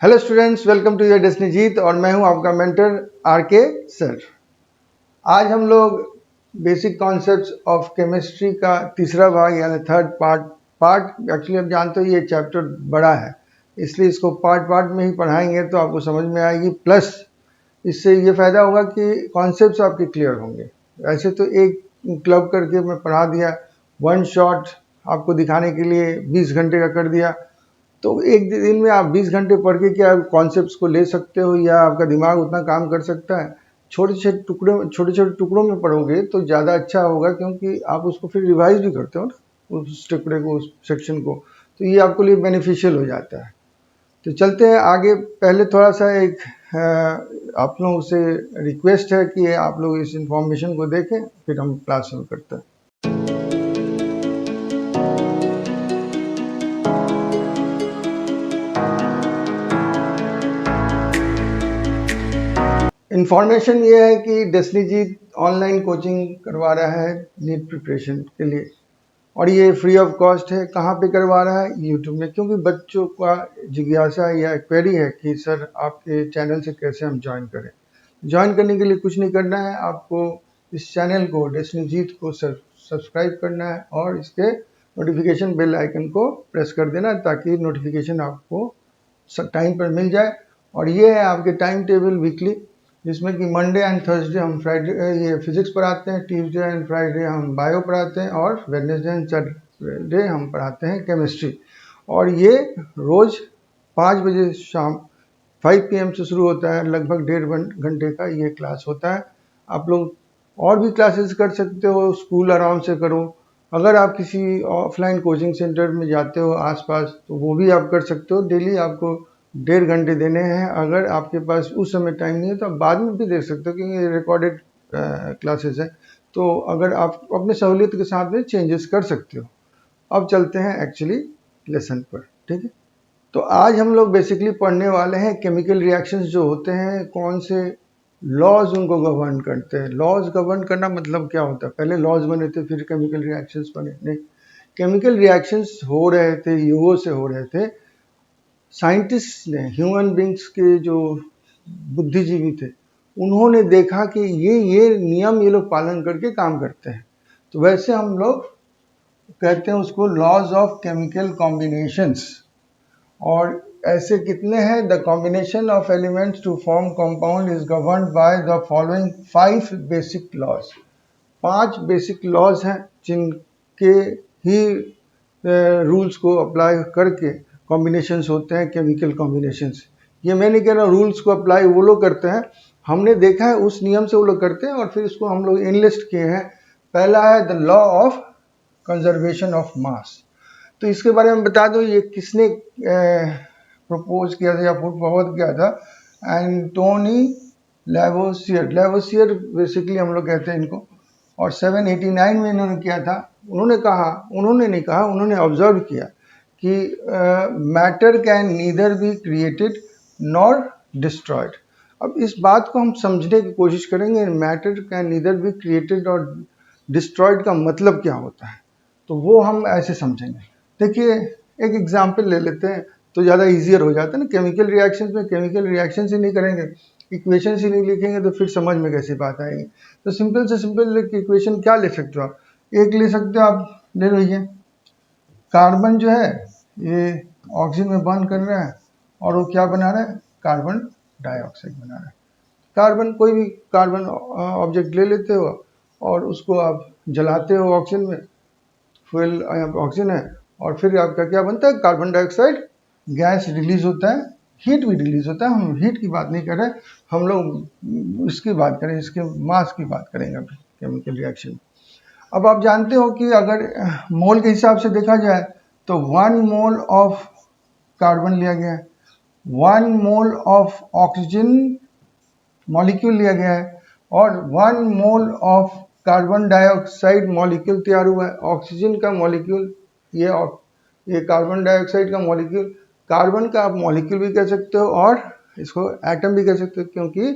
Hello students, welcome to your destiny Jeet और मैं हूं आपका मेंटर आरके सर। आज हम लोग बेसिक कॉन्सेप्ट्स ऑफ केमिस्ट्री का तीसरा भाग यानी थर्ड पार्ट एक्चुअली आप जानते हो ये चैप्टर बड़ा है, इसलिए इसको पार्ट में ही पढ़ाएंगे तो आपको समझ में आएगी। प्लस इससे ये फ़ायदा होगा कि कॉन्सेप्ट्स आपके क्लियर होंगे। ऐसे तो एक क्लब करके मैं पढ़ा दिया, वन शॉट आपको दिखाने के लिए 20 घंटे का कर दिया, तो एक दिन में आप 20 घंटे पढ़ के क्या कॉन्सेप्ट्स को ले सकते हो या आपका दिमाग उतना काम कर सकता है? छोटे छोटे टुकड़ों में पढ़ोगे तो ज़्यादा अच्छा होगा, क्योंकि आप उसको फिर रिवाइज भी करते हो ना, उस टुकड़े को, उस सेक्शन को, तो ये आपके लिए बेनिफिशियल हो जाता है। तो चलते हैं आगे। पहले थोड़ा सा एक आप लोगों से रिक्वेस्ट है कि आप लोग इस इंफॉर्मेशन को देखें, फिर हम क्लास शुरू करते हैं। इन्फॉर्मेशन ये है कि डेस्टिनी जीत ऑनलाइन कोचिंग करवा रहा है नीट प्रिपरेशन के लिए, और ये फ्री ऑफ कॉस्ट है। कहाँ पे करवा रहा है? यूट्यूब में, क्योंकि बच्चों का जिज्ञासा या क्वेरी है कि सर आपके चैनल से कैसे हम ज्वाइन करें। ज्वाइन करने के लिए कुछ नहीं करना है, आपको इस चैनल को, डेस्टिनी जीत को सब्सक्राइब करना है और इसके नोटिफिकेशन बेल आइकन को प्रेस कर देना, ताकि नोटिफिकेशन आपको टाइम पर मिल जाए। और ये है आपके टाइम टेबल वीकली, जिसमें कि मंडे एंड थर्सडे हम फ्राइडे ये फिजिक्स पढ़ाते हैं, ट्यूसडे एंड फ्राइडे हम बायो पढ़ाते हैं, और वेडनेसडे एंड सैटरडे हम पढ़ाते हैं केमिस्ट्री। और ये रोज़ 5 बजे शाम 5 PM से शुरू होता है। लगभग 1.5 घंटे का ये क्लास होता है। आप लोग और भी क्लासेस कर सकते हो, स्कूल आराम से करो। अगर आप किसी ऑफलाइन कोचिंग सेंटर में जाते हो आसपास, तो वो भी आप कर सकते हो। डेली आपको 1.5 घंटे देने हैं। अगर आपके पास उस समय टाइम नहीं है तो आप बाद में भी देख सकते हो, क्योंकि ये रिकॉर्डेड क्लासेस है। तो अगर आप अपने सहूलियत के साथ में चेंजेस कर सकते हो। अब चलते हैं एक्चुअली लेसन पर, ठीक है। तो आज हम लोग बेसिकली पढ़ने वाले हैं केमिकल रिएक्शंस जो होते हैं, कौन से लॉज उनको गवर्न करते हैं। लॉज गवर्न करना मतलब क्या होता है? पहले लॉज बने थे, फिर केमिकल रिएक्शंस बने? नहीं, केमिकल रिएक्शंस हो रहे थे, युगों से हो रहे थे। साइंटिस्ट ने, ह्यूमन बींग्स के जो बुद्धिजीवी थे, उन्होंने देखा कि ये नियम ये लोग पालन करके काम करते हैं। तो वैसे हम लोग कहते हैं उसको लॉज ऑफ केमिकल कॉम्बिनेशंस। और ऐसे कितने हैं? The combination of elements to form compound is governed by the following 5 basic laws. 5 basic laws हैं जिनके ही रूल्स को अप्लाई करके कॉम्बिनेशंस होते हैं, केमिकल कॉम्बिनेशंस। ये मैं नहीं कह रहा रूल्स को अप्लाई वो लोग करते हैं, हमने देखा है उस नियम से वो लोग करते हैं, और फिर इसको हम लोग इनलिस्ट किए हैं। पहला है the law of conservation of mass. तो इसके बारे में बता दो, ये किसने प्रपोज किया था या पुट फॉरवर्ड किया था? एंटोनी लेवोसियर। लेवोसियर बेसिकली हम लोग कहते हैं इनको, और 789 में इन्होंने किया था। उन्होंने नहीं कहा, उन्होंने ऑब्जर्व किया कि matter can neither be created nor destroyed. अब इस बात को हम समझने की कोशिश करेंगे, matter can neither be created और डिस्ट्रॉयड का मतलब क्या होता है, तो वो हम ऐसे समझेंगे। देखिए, एक एग्जाम्पल ले लेते हैं तो ज़्यादा ईजियर हो जाता है ना। केमिकल रिएक्शंस में केमिकल रिएक्शंस ही नहीं करेंगे, इक्वेशन ही नहीं लिखेंगे, तो फिर समझ में कैसी बात आएगी। तो सिंपल से सिंपल इक्वेशन क्या ले सकते हो आप? एक ले सकते हो, आप ले लीजिए, कार्बन जो है ये ऑक्सीजन में बर्न कर रहा है, और वो क्या बना रहा है? कार्बन डाइऑक्साइड बना रहा है। कार्बन, कोई भी कार्बन ऑब्जेक्ट ले लेते हो और उसको आप जलाते हो ऑक्सीजन में, फ्यूल ऑक्सीजन है, और फिर आपका क्या बनता है? कार्बन डाइऑक्साइड गैस रिलीज होता है, हीट भी रिलीज होता है। हम हीट की बात नहीं कर रहे, हम लोग इसकी बात करें, इसके मास की बात करेंगे अभी केमिकल रिएक्शन। अब आप जानते हो कि अगर मोल के हिसाब से देखा जाए तो 1 मोल ऑफ कार्बन लिया गया है, 1 मोल ऑफ ऑक्सीजन मॉलिक्यूल लिया गया है, और 1 mole of carbon dioxide molecule तैयार हुआ है। ऑक्सीजन का मॉलिक्यूल ये कार्बन डाइऑक्साइड का मॉलिक्यूल, कार्बन का आप मॉलिक्यूल भी कह सकते हो और इसको एटम भी कह सकते हो, क्योंकि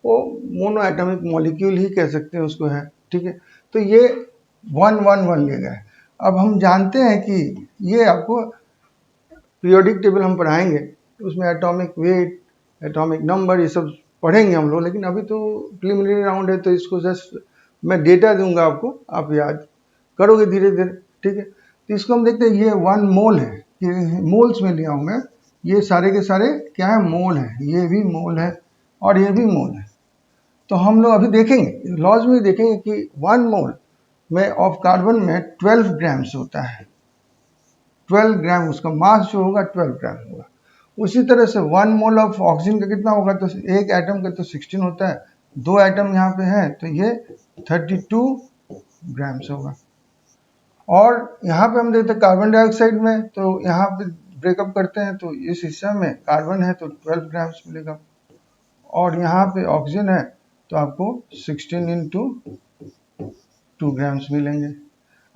वो मोनो एटमिक मॉलिक्यूल ही कह सकते हैं उसको, है, ठीक है। तो ये 111 लिया गया है। अब हम जानते हैं कि ये आपको पीरियोडिक टेबल हम पढ़ाएंगे, उसमें एटॉमिक वेट, एटॉमिक नंबर, ये सब पढ़ेंगे हम लोग, लेकिन अभी तो प्रिलिमिनरी राउंड है, तो इसको जस्ट मैं डेटा दूंगा आपको, आप याद करोगे धीरे धीरे, ठीक है। तो इसको हम देखते हैं, ये 1 मोल है, ये मोल्स में लिया हूँ मैं, ये सारे के सारे क्या है, मोल है, ये भी मोल है और ये भी मोल है। तो हम लोग अभी देखेंगे, लॉज में देखेंगे कि 1 मोल में ऑफ कार्बन में 12 ग्राम्स होता है, 12 ग्राम उसका मास जो होगा 12 ग्राम होगा। उसी तरह से 1 मोल ऑफ ऑक्सीजन का कितना होगा, तो एक एटम का तो 16 होता है, 2 एटम यहाँ पे है तो ये 32 ग्राम्स होगा। और यहाँ पे हम देखते हैं कार्बन डाइऑक्साइड में, तो यहाँ पे ब्रेकअप करते हैं तो इस हिस्से में कार्बन है तो 12 ग्राम्स मिलेगा, और यहाँ पे ऑक्सीजन है तो आपको 16 इंटू 2 ग्राम्स मिलेंगे।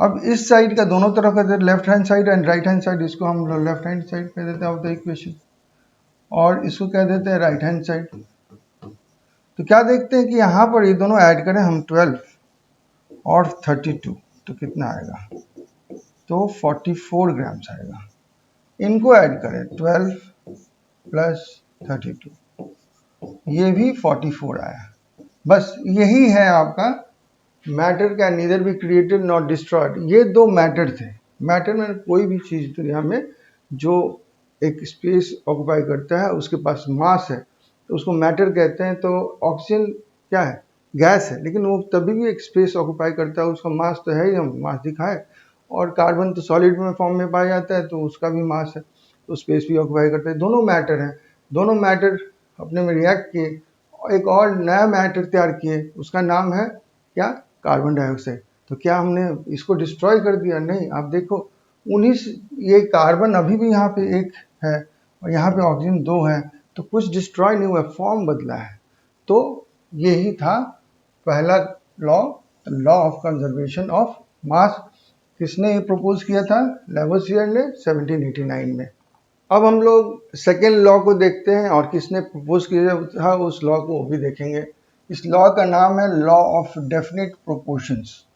अब इस साइड का दोनों तरफ का left hand side and right hand side, इसको हम लोग लेफ्ट हैंड साइड कह देते हैं ऑफ द इक्वेशन, और इसको कह देते हैं राइट हैंड साइड। तो क्या देखते हैं कि यहाँ पर ये दोनों ऐड करें हम 12 और 32, तो कितना आएगा, तो 44 ग्राम्स आएगा। इनको ऐड करें 12 प्लस 32, ये भी 44 आया। बस यही है आपका matter can neither be created not destroyed. ये 2 मैटर थे। मैटर में कोई भी चीज दुनिया में जो एक स्पेस ऑक्युपाई करता है, उसके पास मास है, तो उसको मैटर कहते हैं। तो ऑक्सीजन क्या है, गैस है, लेकिन वो तभी भी एक स्पेस ऑक्युपाई करता है, उसका मास तो है ही, हम मास दिखाए। और कार्बन तो सॉलिड में फॉर्म में पाया जाता है, तो उसका भी मास है, तो स्पेस भी ऑक्युपाई करता है। दोनों मैटर हैं, दोनों मैटर अपने में रिएक्ट किए, एक और नया मैटर तैयार किए, उसका नाम है क्या, कार्बन डाइऑक्साइड। तो क्या हमने इसको डिस्ट्रॉय कर दिया, नहीं। आप देखो 19, ये कार्बन अभी भी यहाँ पे 1 है और यहाँ पे ऑक्सीजन 2 है, तो कुछ डिस्ट्रॉय नहीं हुआ, फॉर्म बदला है। तो यही था पहला law, law of conservation of mass. किसने ये प्रपोज किया था, लेवोसियर ने 1789 में। अब हम लोग सेकेंड लॉ को देखते हैं, और किसने प्रपोज किया था उस लॉ को भी देखेंगे। इस लॉ का नाम है law of definite proportions.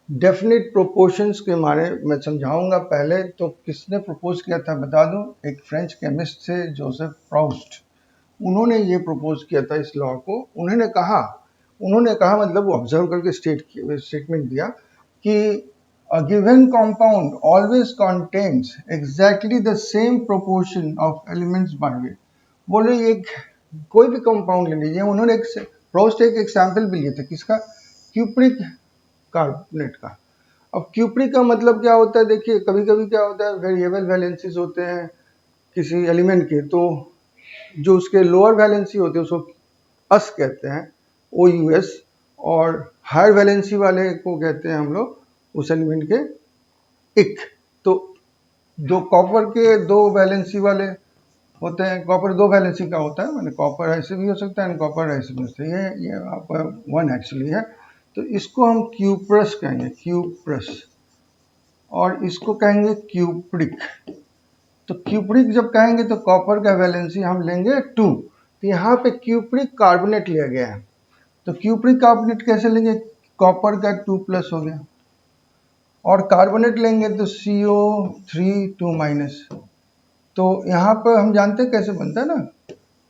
Definite proportions के बारे में समझाऊंगा। पहले तो किसने प्रपोज किया था बता दूं, एक फ्रेंच केमिस्ट थे, जोसेफ प्राउस्ट। उन्होंने ये प्रपोज किया था इस लॉ को। उन्होंने कहा मतलब वो ऑब्जर्व करके स्टेटमेंट दिया कि a given compound always contains exactly the same proportion of elements by weight। बोले एक कोई भी कंपाउंड ले लीजिए, उन्होंने प्रोस्ट एक एग्जाम्पल भी लिया था, किसका, क्यूप्रिक कार्बोनेट का। अब क्यूप्रिक का मतलब क्या होता है, देखिए कभी कभी क्या होता है, वेरिएबल वैलेंसीज होते हैं किसी एलिमेंट के, तो जो उसके लोअर वैलेंसी होते हैं उसको अस कहते हैं, OUS, और हायर वैलेंसी वाले को कहते हैं हम लोग उस एलिमेंट के इक। तो जो कॉपर के 2 वैलेंसी वाले होते हैं, कॉपर 2 वैलेंसी का होता है, मैंने कॉपर ऐसे भी हो सकता है, कॉपर ऐसे भी हो सकता है, ये आपका 1 एक्चुअली है। तो इसको हम क्यूप्रस कहेंगे, क्यूप्रस, और इसको कहेंगे क्यूप्रिक। तो क्यूप्रिक जब कहेंगे तो कॉपर का वैलेंसी हम लेंगे 2, तो यहाँ पे क्यूप्रिक कार्बोनेट लिया गया है। तो क्यूप्रिक कार्बोनेट कैसे लेंगे, कॉपर का 2+ हो गया, और कार्बोनेट लेंगे तो CO3 2-। तो यहाँ पर हम जानते हैं कैसे बनता है ना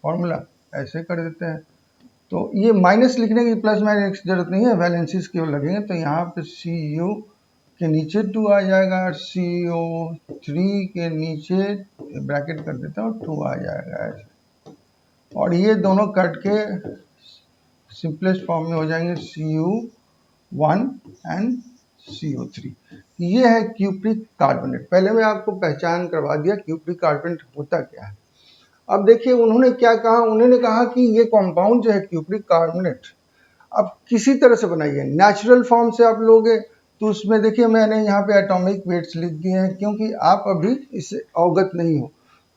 फॉर्मूला, ऐसे कर देते हैं। तो ये माइनस लिखने की प्लस माइनस की जरूरत नहीं है, वैलेंसीज केवल लगेंगे। तो यहाँ पे CO के नीचे 2 आ जाएगा, और CO3 के नीचे ब्रैकेट कर देते हैं और 2 आ जाएगा ऐसे, और ये दोनों कट के सिंपलेस्ट फॉर्म में हो जाएंगे CO1 एंड CO3। ये है क्यूप्रिक कार्बोनेट। पहले मैं आपको पहचान करवा दिया क्यूप्रिक कार्बोनेट होता क्या है। अब देखिए उन्होंने क्या कहा, उन्होंने कहा कि ये कंपाउंड जो है क्यूप्रिक कार्बोनेट, अब किसी तरह से बनाइए, नेचुरल फॉर्म से आप लोगे तो उसमें देखिए मैंने यहाँ पे एटॉमिक वेट्स लिख दिए हैं, क्योंकि आप अभी इससे अवगत नहीं हो।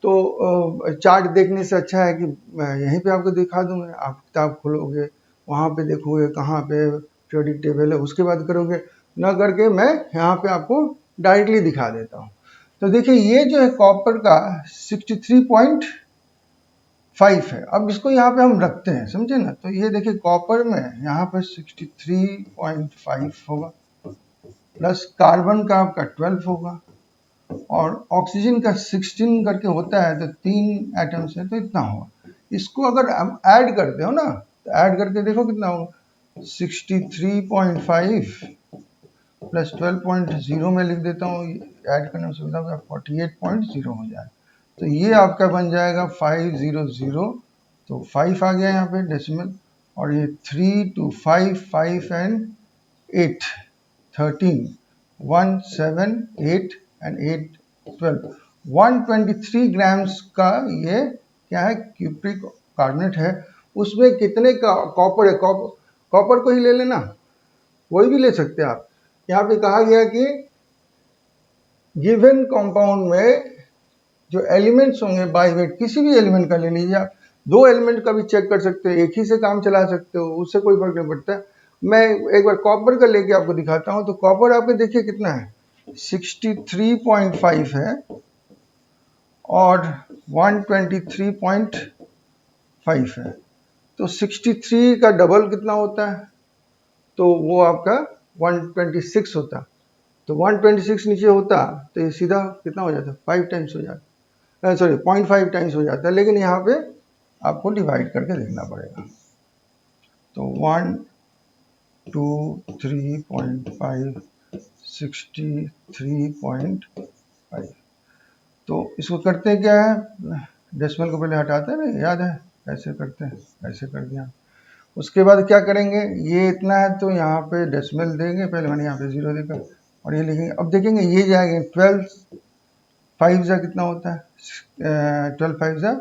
तो चार्ट देखने से अच्छा है कि मैं यहीं पे आपको दिखा दूंगा, आप किताब खोलोगे वहाँ पे देखोगे कहाँ पे पीरियोडिक टेबल है, उसके बाद करोगे, न करके मैं यहाँ पे आपको डायरेक्टली दिखा देता हूँ। तो देखिए ये जो है कॉपर का 63.5 है। अब इसको यहाँ पे हम रखते हैं, समझे ना। तो ये देखिए कॉपर में यहाँ पर 63.5 होगा, प्लस कार्बन का आपका 12 होगा, और ऑक्सीजन का 16 करके होता है, तो 3 एटम्स है तो इतना होगा। इसको अगर हम ऐड करते हो ना, तो ऐड करके देखो कितना होगा, 63.5 प्लस 12.0 में लिख देता हूँ, ऐड करने में सुविधा होगा, 48.0 हो जाए। तो ये आपका बन जाएगा 500, तो 5 आ गया यहाँ पे डेसिमल, और ये 3 2 5 5 एंड 8 13 1 7 8 एंड 8 12 123 ग्राम्स का ये क्या है, क्यूप्रिक कार्बोनेट है। उसमें कितने का कॉपर है, कॉपर को ही ले लेना, कोई भी ले सकते हैं आप। यहाँ पे कहा गया कि गिवन कंपाउंड में जो एलिमेंट्स होंगे बाय वेट, किसी भी एलिमेंट का ले लीजिए आप, 2 एलिमेंट का भी चेक कर सकते हो, एक ही से काम चला सकते हो, उससे कोई फर्क नहीं पड़ता। मैं एक बार कॉपर का लेके आपको दिखाता हूँ। तो कॉपर आपके देखिए कितना है, 63.5 है और 123.5 है, तो 63 का डबल कितना होता है, तो वो आपका 126 होता। तो 126 नीचे होता तो ये सीधा कितना हो जाता, 5 टाइम्स हो जाता, सॉरी 0.5 टाइम्स हो जाता है। लेकिन यहाँ पे आपको डिवाइड करके देखना पड़ेगा। तो 1 2 3.5 63.5। तो इसको करते हैं क्या है, डेसिमल को पहले हटाते हैं ना, याद है ऐसे करते हैं, ऐसे कर दिया। उसके बाद क्या करेंगे, ये इतना है तो यहाँ पे डेसिमल देंगे, पहले मैंने यहाँ पे 0 देखा, और ये लिखेंगे। अब देखेंगे ये जाएंगे 12 5 जा कितना होता है, 12 5 जा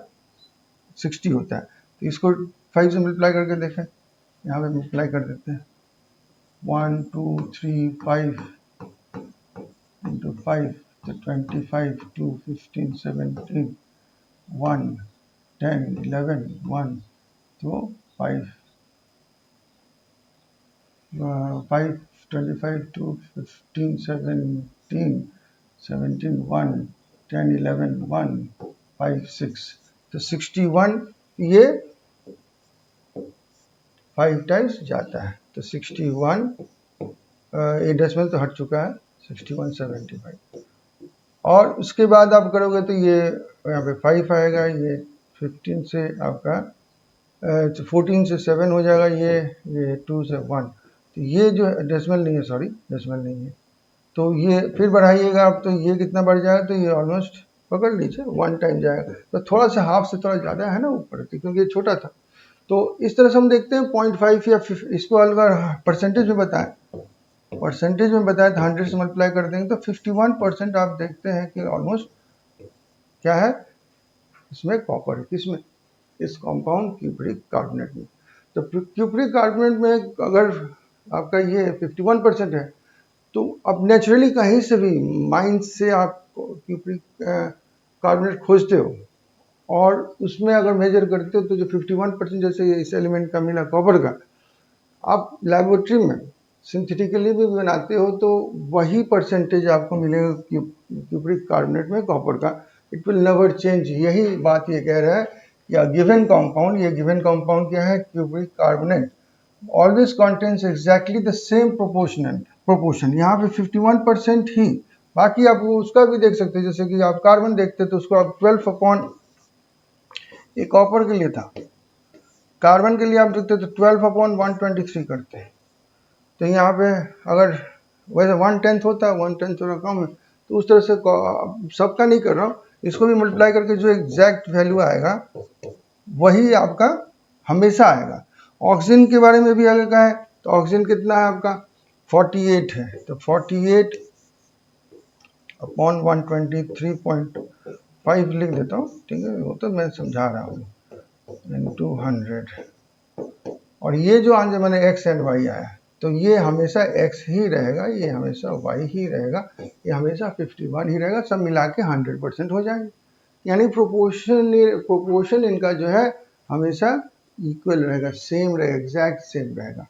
60 होता है। तो इसको 5 से मल्टीप्लाई करके देखें, यहाँ पे मल्टीप्लाई कर देते हैं, 1 2 3 5 इंटू 5 तो 25 2 15 17 1 10 11 1, तो 5 5 25 2 15 17 17 1 10 11 1 5 6, तो 61 ये 5 टाइम्स जाता है। तो 61 ये डेसिमल तो हट चुका है, 6175। और उसके बाद आप करोगे तो ये यहाँ पे 5 आएगा, ये 15 से आपका 14 से 7 हो जाएगा, ये 2 से 1। तो ये जो डेसिमल नहीं है, सॉरी डेसिमल नहीं है, तो ये फिर बढ़ाइएगा आप, तो ये कितना बढ़ जाएगा, तो ये ऑलमोस्ट पकड़ लीजिए 1 टाइम जाएगा। तो थोड़ा सा हाफ से थोड़ा ज़्यादा है ना ऊपर, क्योंकि ये छोटा था। तो इस तरह से हम देखते हैं 0.5 या इसको अगर परसेंटेज में बताएं, परसेंटेज में बताएं तो 100 से मल्टीप्लाई कर देंगे तो 51% आप देखते हैं कि ऑलमोस्ट क्या है इसमें कॉपर है। किसमें, इस कंपाउंड क्यूप्रिक कार्बोनेट में। तो क्यूप्रिक कार्बोनेट में अगर आपका ये 51% है, तो अब नेचुरली कहीं से भी माइंड से आप क्यूप्रिक कार्बोनेट खोजते हो और उसमें अगर मेजर करते हो तो जो 51% जैसे इस एलिमेंट का मिला कॉपर का, आप लेबोरेटरी में सिंथेटिकली भी बनाते हो तो वही परसेंटेज आपको मिलेगा क्यूप्रिक कार्बोनेट में कॉपर का। It will never change. यही बात ये कह रहा है कि गिवन कंपाउंड, ये गिवन कंपाउंड क्या है, cupric carbonate always contains exactly the same proportion. यहाँ पे 51% ही, बाकी आप उसका भी देख सकते हैं, जैसे कि आप कार्बन देखते तो उसको आप 12 अपॉन, ये कॉपर के लिए था, कार्बन के लिए आप देखते तो 12 अपॉन 123 करते हैं। तो यहाँ पे अगर वैसे 1/10 होता है, 1/10 थोड़ा कम है, तो उस तरह से सबका नहीं कर रहा हूँ, इसको भी मल्टीप्लाई करके जो एग्जैक्ट वैल्यू आएगा वही आपका हमेशा आएगा। ऑक्सीजन के बारे में भी अगर कहें तो ऑक्सीजन कितना है आपका 48 है, तो 48 अपॉन 123.5 लिख देता हूँ, ठीक है, वो तो मैं समझा रहा हूँ, इंटू 100। और ये जो आंसर मैंने x एंड y आया, तो ये हमेशा x ही रहेगा, ये हमेशा y ही रहेगा, ये हमेशा 51 ही रहेगा, सब मिला के 100% हो जाएंगे। यानी प्रोपोर्शन इनका जो है हमेशा इक्वल रहेगा, सेम रहेगा, एग्जैक्ट सेम रहेगा।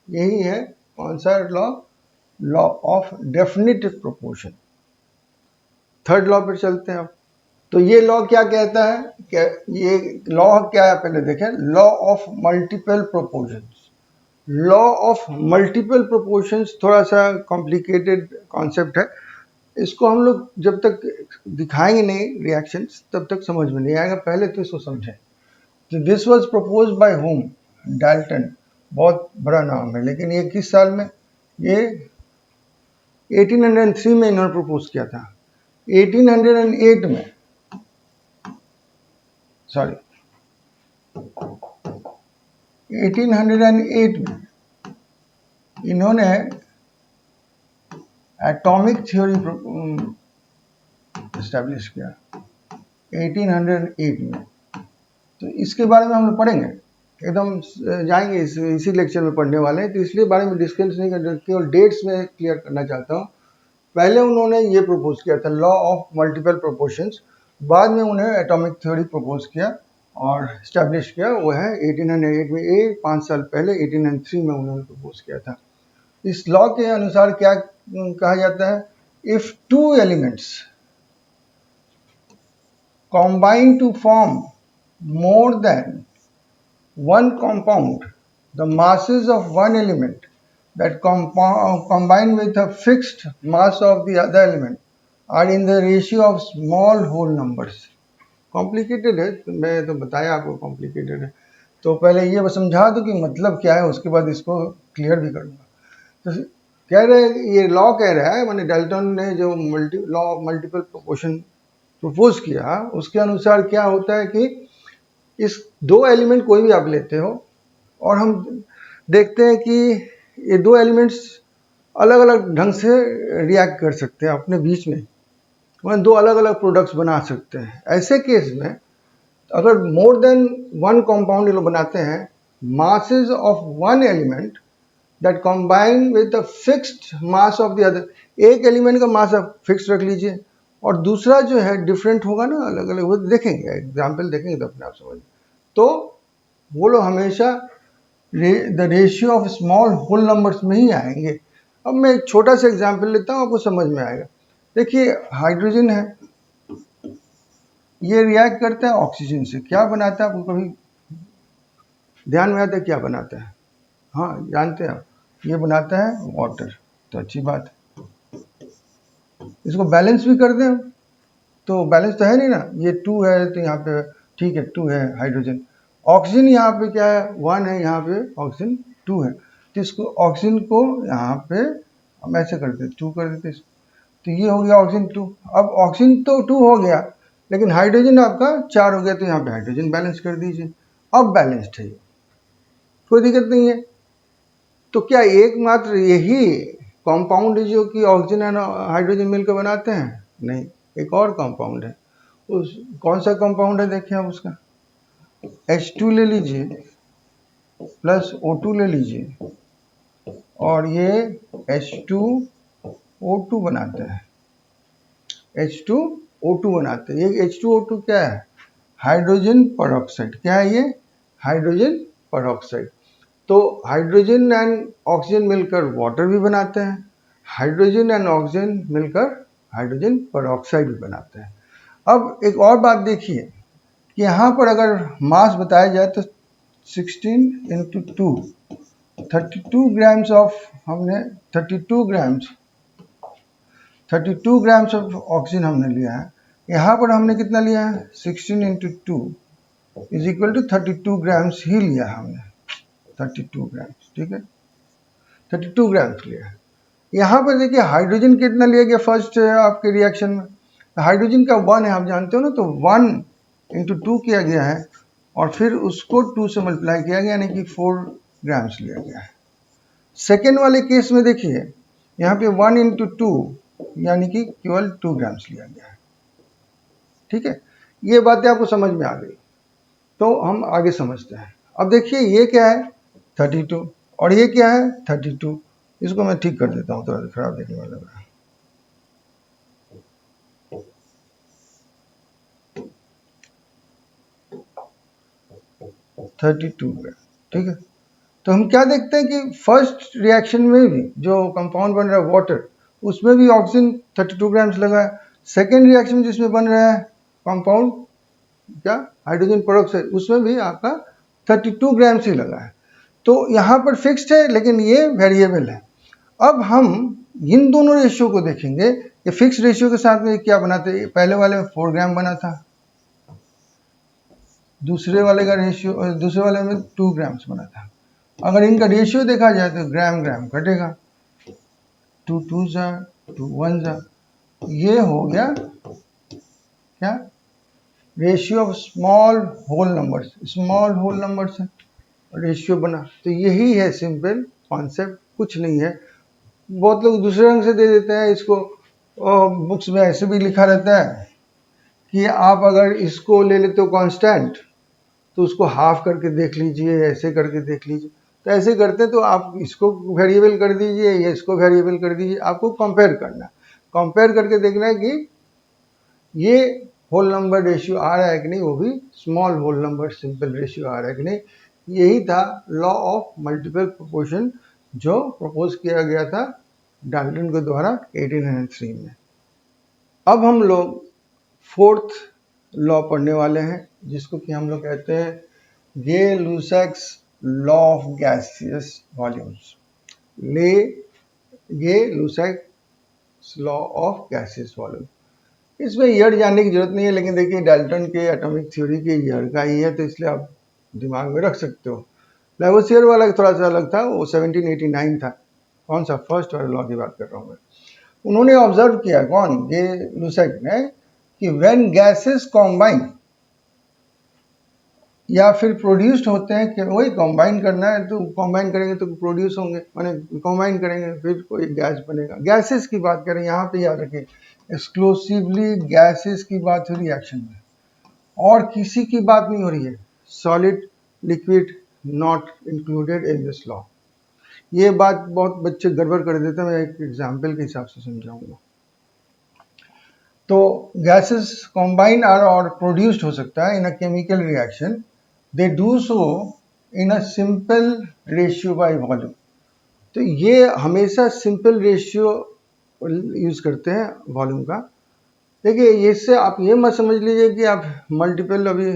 यही है कौन सा law, law of definite proportion. Third law पर चलते हैं अब। तो ये लॉ क्या कहता है, क्या ये लॉ क्या है, पहले देखें, law of multiple proportions. Law of multiple proportions थोड़ा सा कॉम्प्लिकेटेड कॉन्सेप्ट है, इसको हम लोग जब तक दिखाएंगे नहीं रिएक्शंस तब तक समझ में नहीं आएगा, पहले तो इसको समझें। तो this was propose by home, Dalton, बहुत बड़ा नाम है, लेकिन ये किस साल में, ये 1803 में इन्होंने प्रपोज किया था। 1808 में, सॉरी 1808 में इन्होंने एटॉमिक थ्योरी एस्टैब्लिश किया 1808 में। तो इसके बारे में हम लोग पढ़ेंगे, एकदम जाएंगे इसी लेक्चर में पढ़ने वाले हैं, तो इसलिए बारे में डिस्कस नहीं कर, केवल डेट्स में क्लियर करना चाहता हूँ। पहले उन्होंने ये प्रपोज किया था लॉ ऑफ मल्टीपल प्रोपोर्शंस, बाद में उन्हें एटॉमिक थ्योरी प्रपोज किया और स्टैब्लिश किया, वो है 1808 में। ये 5 साल पहले 1803 में उन्होंने प्रपोज किया था। इस लॉ के अनुसार क्या कहा जाता है, if two elements combine to form more than one compound, the masses of one element that combine with a fixed mass of the other element are in the ratio of small whole numbers. Complicated है, मैं तो बताया आपको complicated है, तो पहले ये समझा दूं कि मतलब क्या है, उसके बाद इसको क्लियर भी करूंगा। तो कह रहे हैं, ये लॉ कह रहा है, मैंने डाल्टन ने जो law of multiple proportion propose किया, उसके अनुसार क्या होता है कि इस दो एलिमेंट कोई भी आप लेते हो और हम देखते हैं कि ये दो एलिमेंट्स अलग अलग ढंग से रिएक्ट कर सकते हैं अपने बीच में, वह दो अलग अलग प्रोडक्ट्स बना सकते हैं। ऐसे केस में अगर मोर देन वन कंपाउंड ये लोग बनाते हैं, masses of one element that combine with the fixed mass of the other, एक एलिमेंट का मास आप फिक्स रख लीजिए और दूसरा जो है डिफरेंट होगा ना, अलग अलग, वो देखेंगे, एग्जाम्पल देखेंगे तो अपने आप समझ। तो वो लोग हमेशा the ratio of small whole numbers में ही आएंगे। अब मैं एक छोटा सा एग्जाम्पल लेता हूँ, आपको समझ में आएगा। देखिए हाइड्रोजन है, ये रिएक्ट करता है ऑक्सीजन से, क्या बनाता है, आपको कभी ध्यान में आता है क्या बनाता है? हाँ जानते हैं आप, ये बनाता है वाटर। तो अच्छी बात है, इसको बैलेंस भी कर दें तो बैलेंस तो है नहीं ना, ये 2 है तो यहाँ पे ठीक है 2 है हाइड्रोजन, ऑक्सीजन यहाँ पे क्या है 1 है, यहाँ पे ऑक्सीजन 2 है, तो इसको ऑक्सीजन को यहाँ पे हम ऐसे कर देते 2 कर देते, तो ये हो गया ऑक्सीजन 2। अब ऑक्सीजन तो 2 हो गया, लेकिन हाइड्रोजन आपका 4 हो गया, तो यहाँ पे हाइड्रोजन बैलेंस कर दीजिए, अब बैलेंस्ड है, कोई दिक्कत नहीं है। तो क्या एकमात्र यही कंपाउंड है जो कि ऑक्सीजन एंड हाइड्रोजन मिलकर बनाते हैं? नहीं, एक और कंपाउंड है। उस कौन सा कंपाउंड है देखिए आप उसका, H2 ले लीजिए प्लस O2 ले लीजिए और ये H2O2 बनाते हैं, H2O2 बनाते हैं। ये H2O2 क्या है? Hydrogen peroxide. क्या है ये? Hydrogen peroxide. तो हाइड्रोजन एंड ऑक्सीजन मिलकर वाटर भी बनाते हैं, हाइड्रोजन एंड ऑक्सीजन मिलकर हाइड्रोजन परऑक्साइड भी बनाते हैं। अब एक और बात देखिए कि यहाँ पर अगर मास बताया जाए तो 16 इंटू 2 32 ग्राम्स ऑफ, हमने 32 ग्राम्स ऑफ ऑक्सीजन हमने लिया है। यहाँ पर हमने कितना लिया है? 16 into 2 is equal to 32 grams ही लिया है हमने, 32 ग्राम्स, ठीक है, 32 ग्राम्स लिया है। यहाँ पर देखिए हाइड्रोजन कितना लिया गया फर्स्ट आपके रिएक्शन में, हाइड्रोजन का 1 है, आप जानते हो ना, तो 1 इंटू 2 किया गया है और फिर उसको 2 से मल्टीप्लाई किया गया, यानी कि 4 ग्राम्स लिया गया है। सेकेंड वाले केस में देखिए यहाँ पे 1 इंटू 2 यानी कि केवल 2 ग्राम्स लिया गया है, ठीक है। ये बातें आपको समझ में आ गई, तो हम आगे समझते हैं। अब देखिए ये क्या है 32 और ये क्या है 32, इसको मैं ठीक कर देता हूँ, थोड़ा खराब देखने वाला लग रहा है। ठीक है, तो हम क्या देखते हैं कि फर्स्ट रिएक्शन में भी जो कंपाउंड बन रहा है वाटर, उसमें भी ऑक्सीजन 32 ग्राम्स लगा है। सेकेंड रिएक्शन जिसमें बन रहा है कंपाउंड क्या, हाइड्रोजन परऑक्साइड, उसमें भी आपका 32 ग्राम्स ही लगा है। तो यहाँ पर फिक्स्ड है, लेकिन ये वेरिएबल है। अब हम इन दोनों रेशियो को देखेंगे, ये फिक्स रेशियो के साथ में क्या बनाते हैं, पहले वाले में 4 ग्राम बना था, दूसरे वाले में 2 ग्राम्स बना था। अगर इनका रेशियो देखा जाए तो ग्राम ग्राम घटेगा, 2 2 जा 2 1 जा, ये हो गया क्या, ratio of small whole numbers है, रेशियो बना। तो यही है सिंपल कॉन्सेप्ट, कुछ नहीं है। बहुत लोग दूसरे रंग से दे देते हैं इसको, बुक्स में ऐसे भी लिखा रहता है कि आप अगर इसको ले लेते हो कांस्टेंट तो उसको हाफ करके देख लीजिए, ऐसे करके देख लीजिए। तो ऐसे करते तो आप इसको वेरिएबल कर दीजिए या इसको वेरिएबल कर दीजिए, आपको कंपेयर करना, कंपेयर करके देखना है कि ये होल नंबर रेशियो आ रहा है कि नहीं, वो भी small whole number simple ratio आ रहा है कि नहीं। यही था लॉ ऑफ मल्टीपल प्रोपोर्शन जो प्रपोज किया गया था डाल्टन के द्वारा 1803 में। अब हम लोग फोर्थ लॉ पढ़ने वाले हैं, जिसको कि हम लोग कहते हैं Gay-Lussac's law of gaseous volumes. Gay-Lussac's law of gaseous volume. इसमें ईयर जानने की जरूरत नहीं है, लेकिन देखिए डाल्टन के एटॉमिक थ्योरी के ईयर का ही है, तो इसलिए आप दिमाग में रख सकते हो। लैवोसियर वाला थोड़ा सा अलग था, वो 1789 था। कौन सा, फर्स्ट वाला लॉ की बात कर रहा हूँ मैं। उन्होंने ऑब्जर्व किया, कौन, गे-लुसैक ने, कि व्हेन गैसेस कॉम्बाइन या फिर प्रोड्यूस्ड होते हैं, कि वही कॉम्बाइन करना है तो कॉम्बाइन करेंगे तो प्रोड्यूस होंगे, माने कॉम्बाइन करेंगे फिर कोई गैस बनेगा। गैसेस की बात करें, यहाँ पे याद रखें एक्सक्लूसिवली गैसेस की बात हो रही है एक्शन में, और किसी की बात नहीं हो रही है, solid liquid not included in this law. ये बात बहुत बच्चे गड़बड़ कर देते हैं, मैं एक एग्जाम्पल के हिसाब से समझाऊंगा। तो गैसेस कॉम्बाइन आर और प्रोड्यूस्ड हो सकता है in a chemical reaction, they do so in a simple ratio by volume. तो ये हमेशा सिंपल रेशियो यूज करते हैं वॉल्यूम का। देखिए इससे आप ये मत समझ लीजिए कि आप मल्टीपल, अभी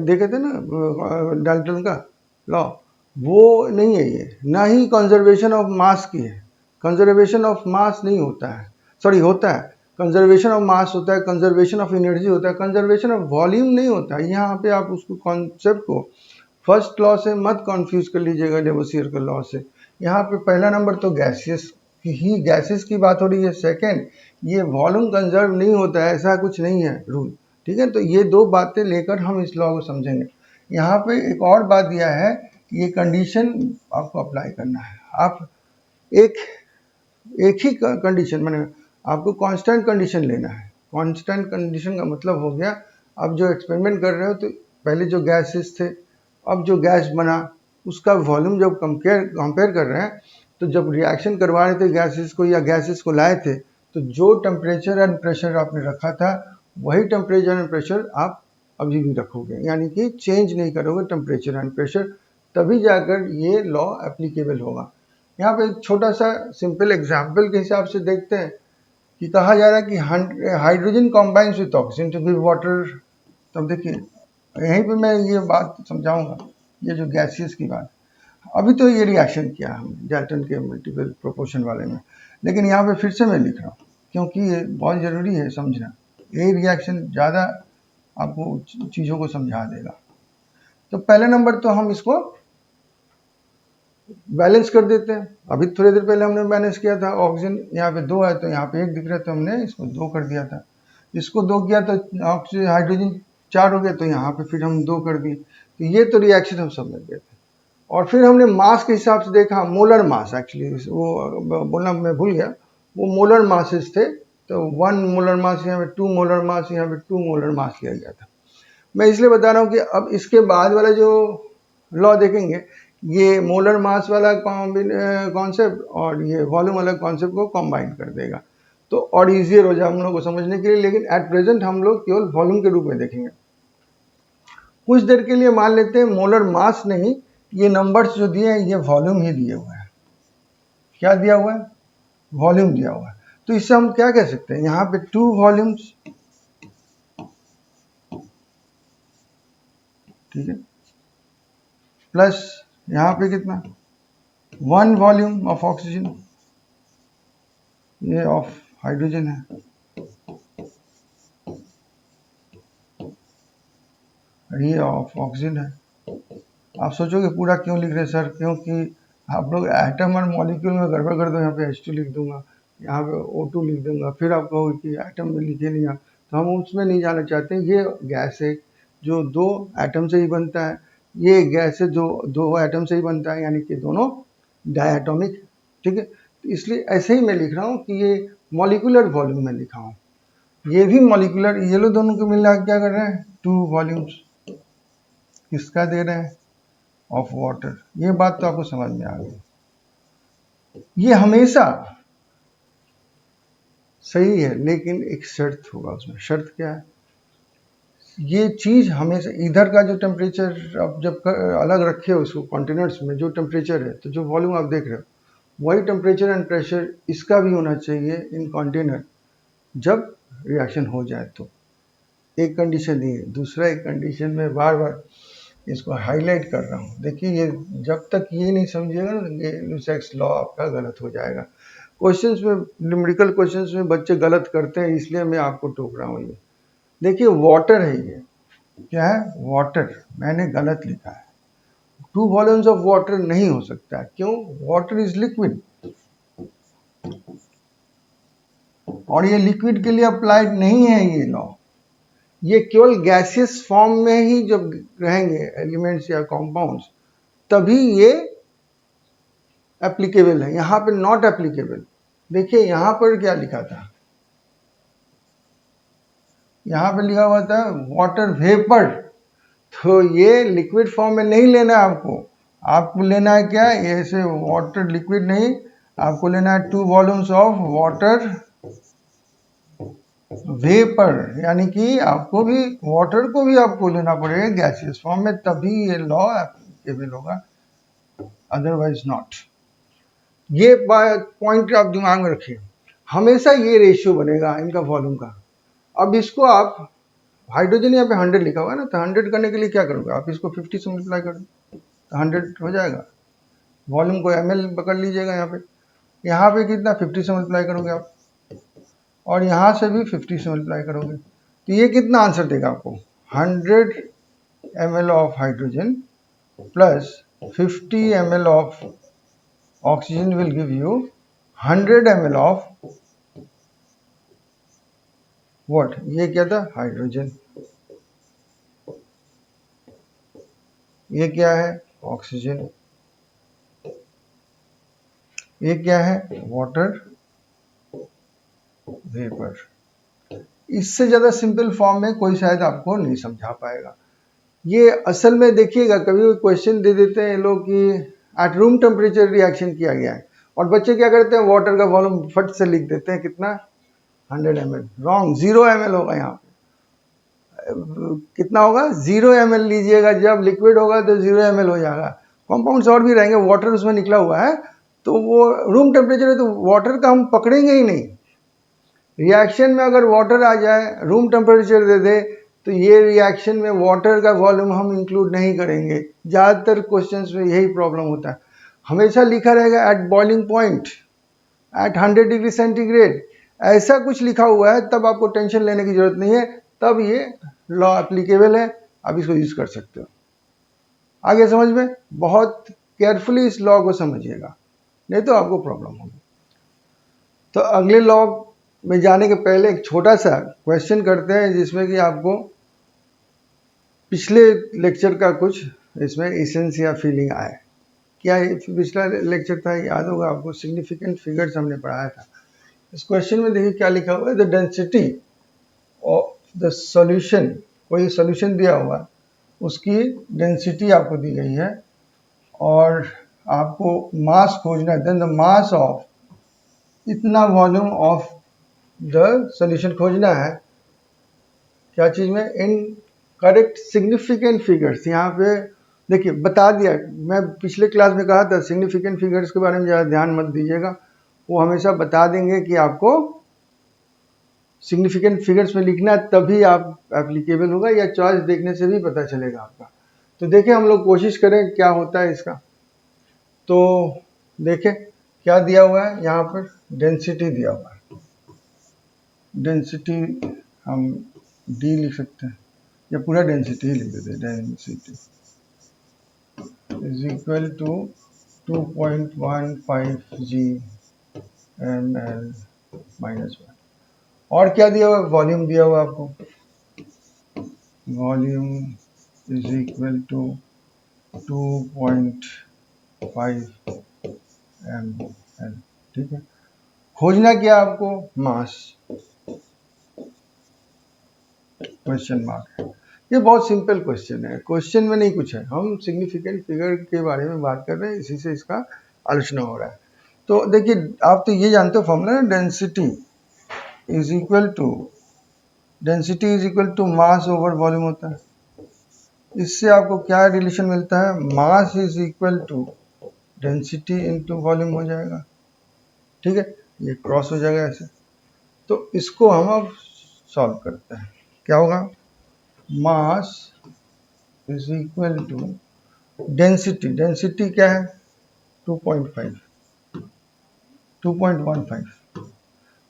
देखे थे ना डाल्टन का लॉ, वो नहीं है ये, ना ही कंजर्वेशन ऑफ मास की है। कंजर्वेशन ऑफ मास नहीं होता है, सॉरी होता है, कंजर्वेशन ऑफ मास होता है, कंजर्वेशन ऑफ एनर्जी होता है, कंजर्वेशन ऑफ वॉल्यूम नहीं होता है। यहाँ पे आप उसको कॉन्सेप्ट को फर्स्ट लॉ से मत कन्फ्यूज कर लीजिएगा, लेवोसियर के लॉ से। यहाँ पे पहला नंबर तो गैसियस ही, गैसेस की बात हो रही है। सेकेंड, ये वॉल्यूम कंजर्व नहीं होता है, ऐसा कुछ नहीं है रूल, ठीक है। तो ये दो बातें लेकर हम इस लॉ को समझेंगे। यहाँ पे एक और बात दिया है कि ये कंडीशन आपको अप्लाई करना है। आप एक ही कंडीशन, माने आपको कांस्टेंट कंडीशन लेना है। कांस्टेंट कंडीशन का मतलब हो गया, अब जो एक्सपेरिमेंट कर रहे हो तो पहले जो गैसेस थे, अब जो गैस बना उसका वॉल्यूम जब कंपेयर कर रहे हैं, तो जब रिएक्शन करवा रहे थे गैसेस को या गैसेस को लाए थे, तो जो टेम्परेचर एंड प्रेशर आपने रखा था वही टेम्परेचर एंड प्रेशर आप अभी भी रखोगे, यानी कि चेंज नहीं करोगे टेम्परेचर एंड प्रेशर, तभी जाकर ये लॉ एप्लीकेबल होगा। यहाँ पे एक छोटा सा सिंपल एग्जाम्पल के हिसाब से देखते हैं कि कहा जा रहा है कि hydrogen combines with oxygen to give water. तब देखिए यहीं पे मैं ये बात समझाऊंगा, ये जो गैसियस की बात, अभी तो ये रिएक्शन किया हमने डाल्टन के मल्टीपल प्रोपोर्शन वाले में, लेकिन यहाँ पे फिर से मैं लिख रहा हूँ क्योंकि ये बहुत ज़रूरी है समझना। ये रिएक्शन ज़्यादा आपको चीज़ों को समझा देगा। तो पहले नंबर तो हम इसको बैलेंस कर देते हैं। अभी थोड़ी देर पहले हमने बैलेंस किया था, ऑक्सीजन यहाँ पे 2 है तो यहाँ पे 1 दिख रहा है, तो हमने इसको 2 कर दिया था। इसको 2 किया तो ऑक्सीजन हाइड्रोजन 4 हो गया, तो यहाँ पे फिर हम 2 कर दिए। तो ये तो रिएक्शन हम समझ गए थे। और फिर हमने मास के हिसाब से देखा, मोलर मास, एक्चुअली वो बोलना मैं भूल गया, वो मोलर मासेस थे। तो 1 मोलर मास, यहाँ पे 2 मोलर मास, यहाँ पे 2 मोलर मास लिया गया था। मैं इसलिए बता रहा हूँ कि अब इसके बाद वाला जो लॉ देखेंगे, ये मोलर मास वाला कॉन्सेप्ट और ये वॉल्यूम वाला कॉन्सेप्ट को कंबाइन कर देगा, तो और इजियर हो जाए हम लोग को समझने के लिए। लेकिन एट प्रेजेंट हम लोग केवल वॉल्यूम के रूप में देखेंगे। कुछ देर के लिए मान लेते हैं मोलर मास नहीं, ये नंबर्स जो दिए हैं ये वॉल्यूम ही दिए हुए हैं। क्या दिया हुआ है? वॉल्यूम दिया हुआ है। तो इससे हम क्या कह सकते हैं, यहाँ पे 2 वॉल्यूम्स, ठीक है, प्लस यहाँ पे कितना, 1 वॉल्यूम ऑफ ऑक्सीजन, ये ऑफ हाइड्रोजन है, ये ऑफ ऑक्सीजन है। आप सोचोगे पूरा क्यों लिख रहे हैं सर, क्योंकि आप लोग एटम और मॉलिक्यूल में गड़बड़ कर दो, यहाँ पे H2 लिख दूंगा, यहाँ पे O2 लिख दूंगा, फिर आप कहोगे कि एटम में लिखे नहीं आप, तो हम उसमें नहीं जाना चाहते। ये गैस है जो दो एटम से ही बनता है, ये गैस है जो दो एटम से ही बनता है, यानी कि दोनों डायटोमिक, ठीक है। तो इसलिए ऐसे ही मैं लिख रहा हूँ कि ये मॉलिकुलर वॉल्यूम में लिखा हूँ, ये भी मॉलिकुलर, ये लोग दोनों को मिला क्या कर रहे हैं, 2 वॉल्यूम्स किसका दे रहे हैं, ऑफ वाटर। ये बात तो आपको समझ में आ गई। ये हमेशा सही है, लेकिन एक शर्त होगा उसमें। शर्त क्या है, ये चीज हमेशा इधर का जो टेम्परेचर आप जब अलग रखे हो उसको कॉन्टिनेंट्स में जो टेम्परेचर है, तो जो वॉल्यूम आप देख रहे हो वही टेम्परेचर एंड प्रेशर इसका भी होना चाहिए इन कॉन्टिनेंट जब रिएक्शन हो जाए। तो एक कंडीशन ये, दूसरा एक कंडीशन में बार बार इसको हाईलाइट कर रहा हूँ। देखिए ये जब तक ये नहीं समझिएगा ना, ये लुसेक्स लॉ आपका गलत हो जाएगा। क्वेश्चंस में, न्यूमेरिकल क्वेश्चंस में बच्चे गलत करते हैं, इसलिए मैं आपको टोक रहा हूँ। ये देखिए वाटर है, ये क्या है, वाटर, मैंने गलत लिखा है। 2 वॉल्यूम्स ऑफ वाटर नहीं हो सकता, क्यों, वाटर इज लिक्विड, और ये लिक्विड के लिए अप्लाइड नहीं है ये लॉ। ये केवल गैसियस फॉर्म में ही जब रहेंगे एलिमेंट्स या कंपाउंड्स तभी ये एप्लीकेबल है, यहाँ पे नॉट एप्लीकेबल। देखिए यहाँ पर क्या लिखा था, यहाँ पे लिखा हुआ था वाटर वेपर, तो ये लिक्विड फॉर्म में नहीं लेना है आपको। आपको लेना है क्या, ऐसे वाटर लिक्विड नहीं, आपको लेना है 2 वॉल्यूम्स ऑफ वाटर वेपर, यानी कि आपको भी वाटर को भी आपको लेना पड़ेगा गैसियस फॉर्म में, तभी ये लॉ एप्लीकेबल होगा, अदरवाइज नॉट। ये पॉइंट आप दिमाग में रखिए, हमेशा ये रेशियो बनेगा इनका वॉल्यूम का। अब इसको आप, हाइड्रोजन यहाँ पे 100 लिखा हुआ है ना, तो 100 करने के लिए क्या करोगे आप, इसको 50 से मल्टीप्लाई कर दो तो 100 हो जाएगा। वॉल्यूम को ml पकड़ लीजिएगा, यहाँ पे कितना 50 से मल्टीप्लाई करोगे आप, और यहाँ से भी 50 से मल्टीप्लाई करोगे, तो ये कितना आंसर देगा आपको, 100 ml of hydrogen plus 50 ml of oxygen will give you 100 ml of what, ये क्या था, हाइड्रोजन, ये क्या है, ऑक्सीजन, ये क्या है, वाटर वेपर। इससे ज्यादा सिंपल फॉर्म में कोई शायद आपको नहीं समझा पाएगा। ये असल में देखिएगा, कभी क्वेश्चन दे देते हैं लोग कि एट रूम टेम्परेचर रिएक्शन किया गया है, और बच्चे क्या करते हैं, वाटर का वॉल्यूम फट से लिख देते हैं कितना, 100 ml। रॉन्ग, 0 ml होगा यहाँ पे। कितना होगा, 0 ml लीजिएगा, जब लिक्विड होगा तो 0 ml हो जाएगा। कंपाउंड्स और भी रहेंगे, वाटर उसमें निकला हुआ है, तो वो रूम टेम्परेचर है, तो वाटर का हम पकड़ेंगे ही नहीं। रिएक्शन में अगर वाटर आ जाए, रूम टेम्परेचर दे दे, तो ये रिएक्शन में वाटर का वॉल्यूम हम इंक्लूड नहीं करेंगे। ज़्यादातर क्वेश्चंस में यही प्रॉब्लम होता है, हमेशा लिखा रहेगा at boiling point, at 100 degree centigrade, ऐसा कुछ लिखा हुआ है, तब आपको टेंशन लेने की जरूरत नहीं है, तब ये लॉ एप्लीकेबल है, आप इसको यूज कर सकते हो। आगे समझ में, बहुत केयरफुली इस लॉ को समझिएगा, नहीं तो आपको प्रॉब्लम होगी। तो अगले लॉ में जाने के पहले एक छोटा सा क्वेश्चन करते हैं, जिसमें कि आपको पिछले लेक्चर का कुछ इसमें एसेंस या फीलिंग आए। क्या ये पिछला लेक्चर था, याद होगा आपको, सिग्निफिकेंट फिगर्स हमने पढ़ाया था। इस क्वेश्चन में देखिए क्या लिखा हुआ है, the density of the solution, कोई सॉल्यूशन दिया हुआ, उसकी डेंसिटी आपको दी गई है, और आपको मास खोजना है, देन द मास ऑफ इतना वॉल्यूम ऑफ द सॉल्यूशन खोजना है। क्या चीज में, इन करेक्ट सिग्निफिकेंट फिगर्स। यहाँ पे देखिए बता दिया, मैं पिछले क्लास में कहा था सिग्निफिकेंट फिगर्स के बारे में ज़्यादा ध्यान मत दीजिएगा, वो हमेशा बता देंगे कि आपको सिग्निफिकेंट फिगर्स में लिखना है, तभी आप एप्लीकेबल होगा, या चॉइस देखने से भी पता चलेगा आपका। तो देखिए हम लोग कोशिश करें क्या होता है इसका। तो देखें, क्या दिया हुआ है यहाँ पर, डेंसिटी दिया हुआ है। डेंसिटी हम डी लिख सकते हैं या पूरा डेंसिटी ही लिख देते हैं। Density is equal to 2.15 G M L minus 1। और क्या दिया हुआ, वॉल्यूम दिया हुआ आपको, volume is equal to 2.5 M L. ठीक है, खोजना क्या आपको, मास, क्वेश्चन मार्क है। ये बहुत सिंपल क्वेश्चन है, क्वेश्चन में नहीं कुछ है, हम सिग्निफिकेंट फिगर के बारे में बात कर रहे हैं, इसी से इसका आलोचना हो रहा है। तो देखिए, आप तो ये जानते हो फॉर्मूला है, density is equal to mass over volume होता है। इससे आपको क्या रिलेशन मिलता है, mass is equal to density into volume हो जाएगा। ठीक है, ये क्रॉस हो जाएगा ऐसे। तो इसको हम अब सॉल्व करते हैं, क्या होगा, mass is equal to density, density क्या है 2.15,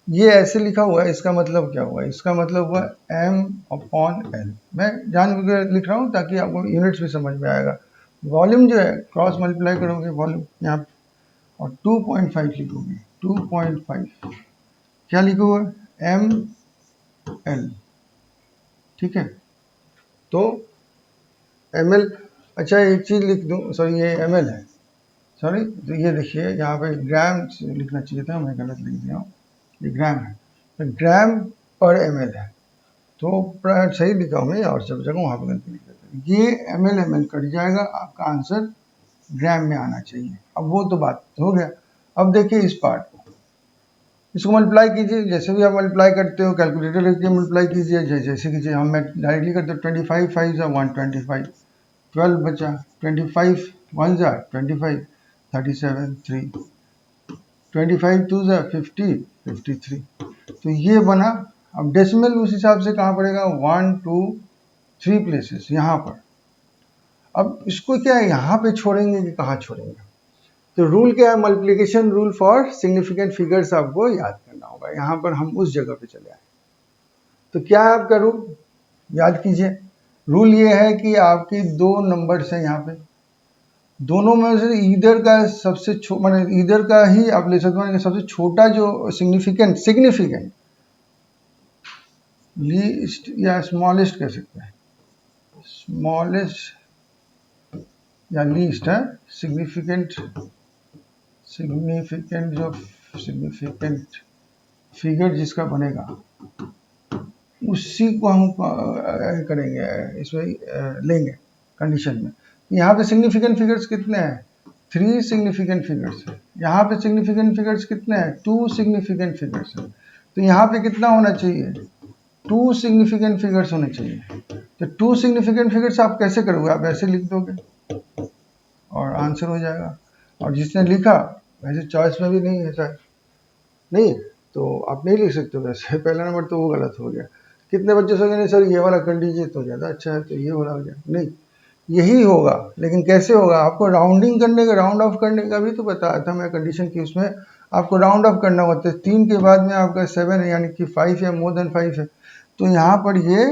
ये ऐसे लिखा हुआ है, इसका मतलब क्या हुआ, इसका मतलब हुआ m/l। मैं जानबूझकर लिख रहा हूँ ताकि आपको यूनिट्स भी समझ में आएगा। वॉल्यूम जो है क्रॉस मल्टीप्लाई करोगे वॉल्यूम यहाँ पे, और 2.5 लिखोगे, 2.5 क्या लिखोगे, ml। ठीक है, तो ml, अच्छा एक चीज लिख दूं, सॉरी ये ml है, सॉरी, तो ये देखिए यहाँ पे ग्राम लिखना चाहिए था, मैं गलत लिख दिया हूँ, ये ग्राम है, तो ग्राम पर ml है, तो प्राय सही लिखा हूँ मैं, और सब जगह वहाँ पर गलती लिख देता हूँ। ये ml कट जाएगा, आपका आंसर ग्राम में आना चाहिए। अब वो तो बात हो गया। अब देखिए इस पार्ट को, इसको मल्टीप्लाई कीजिए, जैसे भी आप मल्टीप्लाई करते हो कैलकुलेटर लेके मल्टीप्लाई कीजिए, जैसे कीजिए, हम मैं डायरेक्टली करते हो, 25 5 ज़ा 125, 12 बचा, 25 1 ज़ा 25, 37 3, 25 2 ज़ा 50 53, तो ये बना। अब डेसिमल उस हिसाब से कहाँ पड़ेगा, 1 2 3 प्लेसेस यहाँ पर। अब इसको क्या है, यहाँ पे छोड़ेंगे कि कहाँ छोड़ेंगे, तो रूल क्या है, multiplication rule for significant figures आपको याद करना होगा। यहाँ पर हम उस जगह पे चले आए, तो क्या है आपका रूल, याद कीजिए। रूल ये है कि आपकी दो नंबर्स हैं यहाँ पे, दोनों में से ईदर का सबसे माने ईदर का ही आप ले सकते हो, सबसे छोटा जो सिग्निफिकेंट लीस्ट या स्मॉलेस्ट कह सकते हैं, स्मॉलेस्ट या लीस्ट है, सिग्निफिकेंट फिगर जिसका बनेगा उसी को हम करेंगे, इसमें लेंगे कंडीशन में। यहाँ पे सिग्निफिकेंट फिगर्स कितने हैं, 3 सिग्निफिकेंट फिगर्स है। यहाँ पे सिग्निफिकेंट फिगर्स कितने हैं, 2 सिग्निफिकेंट फिगर्स है। तो यहाँ पे कितना होना चाहिए, 2 सिग्निफिकेंट फिगर्स होने चाहिए। तो 2 सिग्निफिकेंट फिगर्स आप कैसे करोगे, आप ऐसे लिख दोगे और आंसर हो जाएगा। और जिसने लिखा वैसे चॉइस में भी नहीं है सर, नहीं, तो आप नहीं लिख सकते वैसे, पहला नंबर तो वो गलत हो गया। कितने बच्चे सोचे नहीं सर ये वाला कर लीजिए तो ज़्यादा अच्छा है, तो ये वाला हो गया, नहीं यही होगा। लेकिन कैसे होगा, आपको राउंडिंग करने का, राउंड ऑफ करने का भी तो बताया था मैं कंडीशन की, उसमें आपको राउंड ऑफ करना होता है। 3 के बाद में आपका 7 है, यानी कि 5 या मोर देन 5 है, तो यहाँ पर ये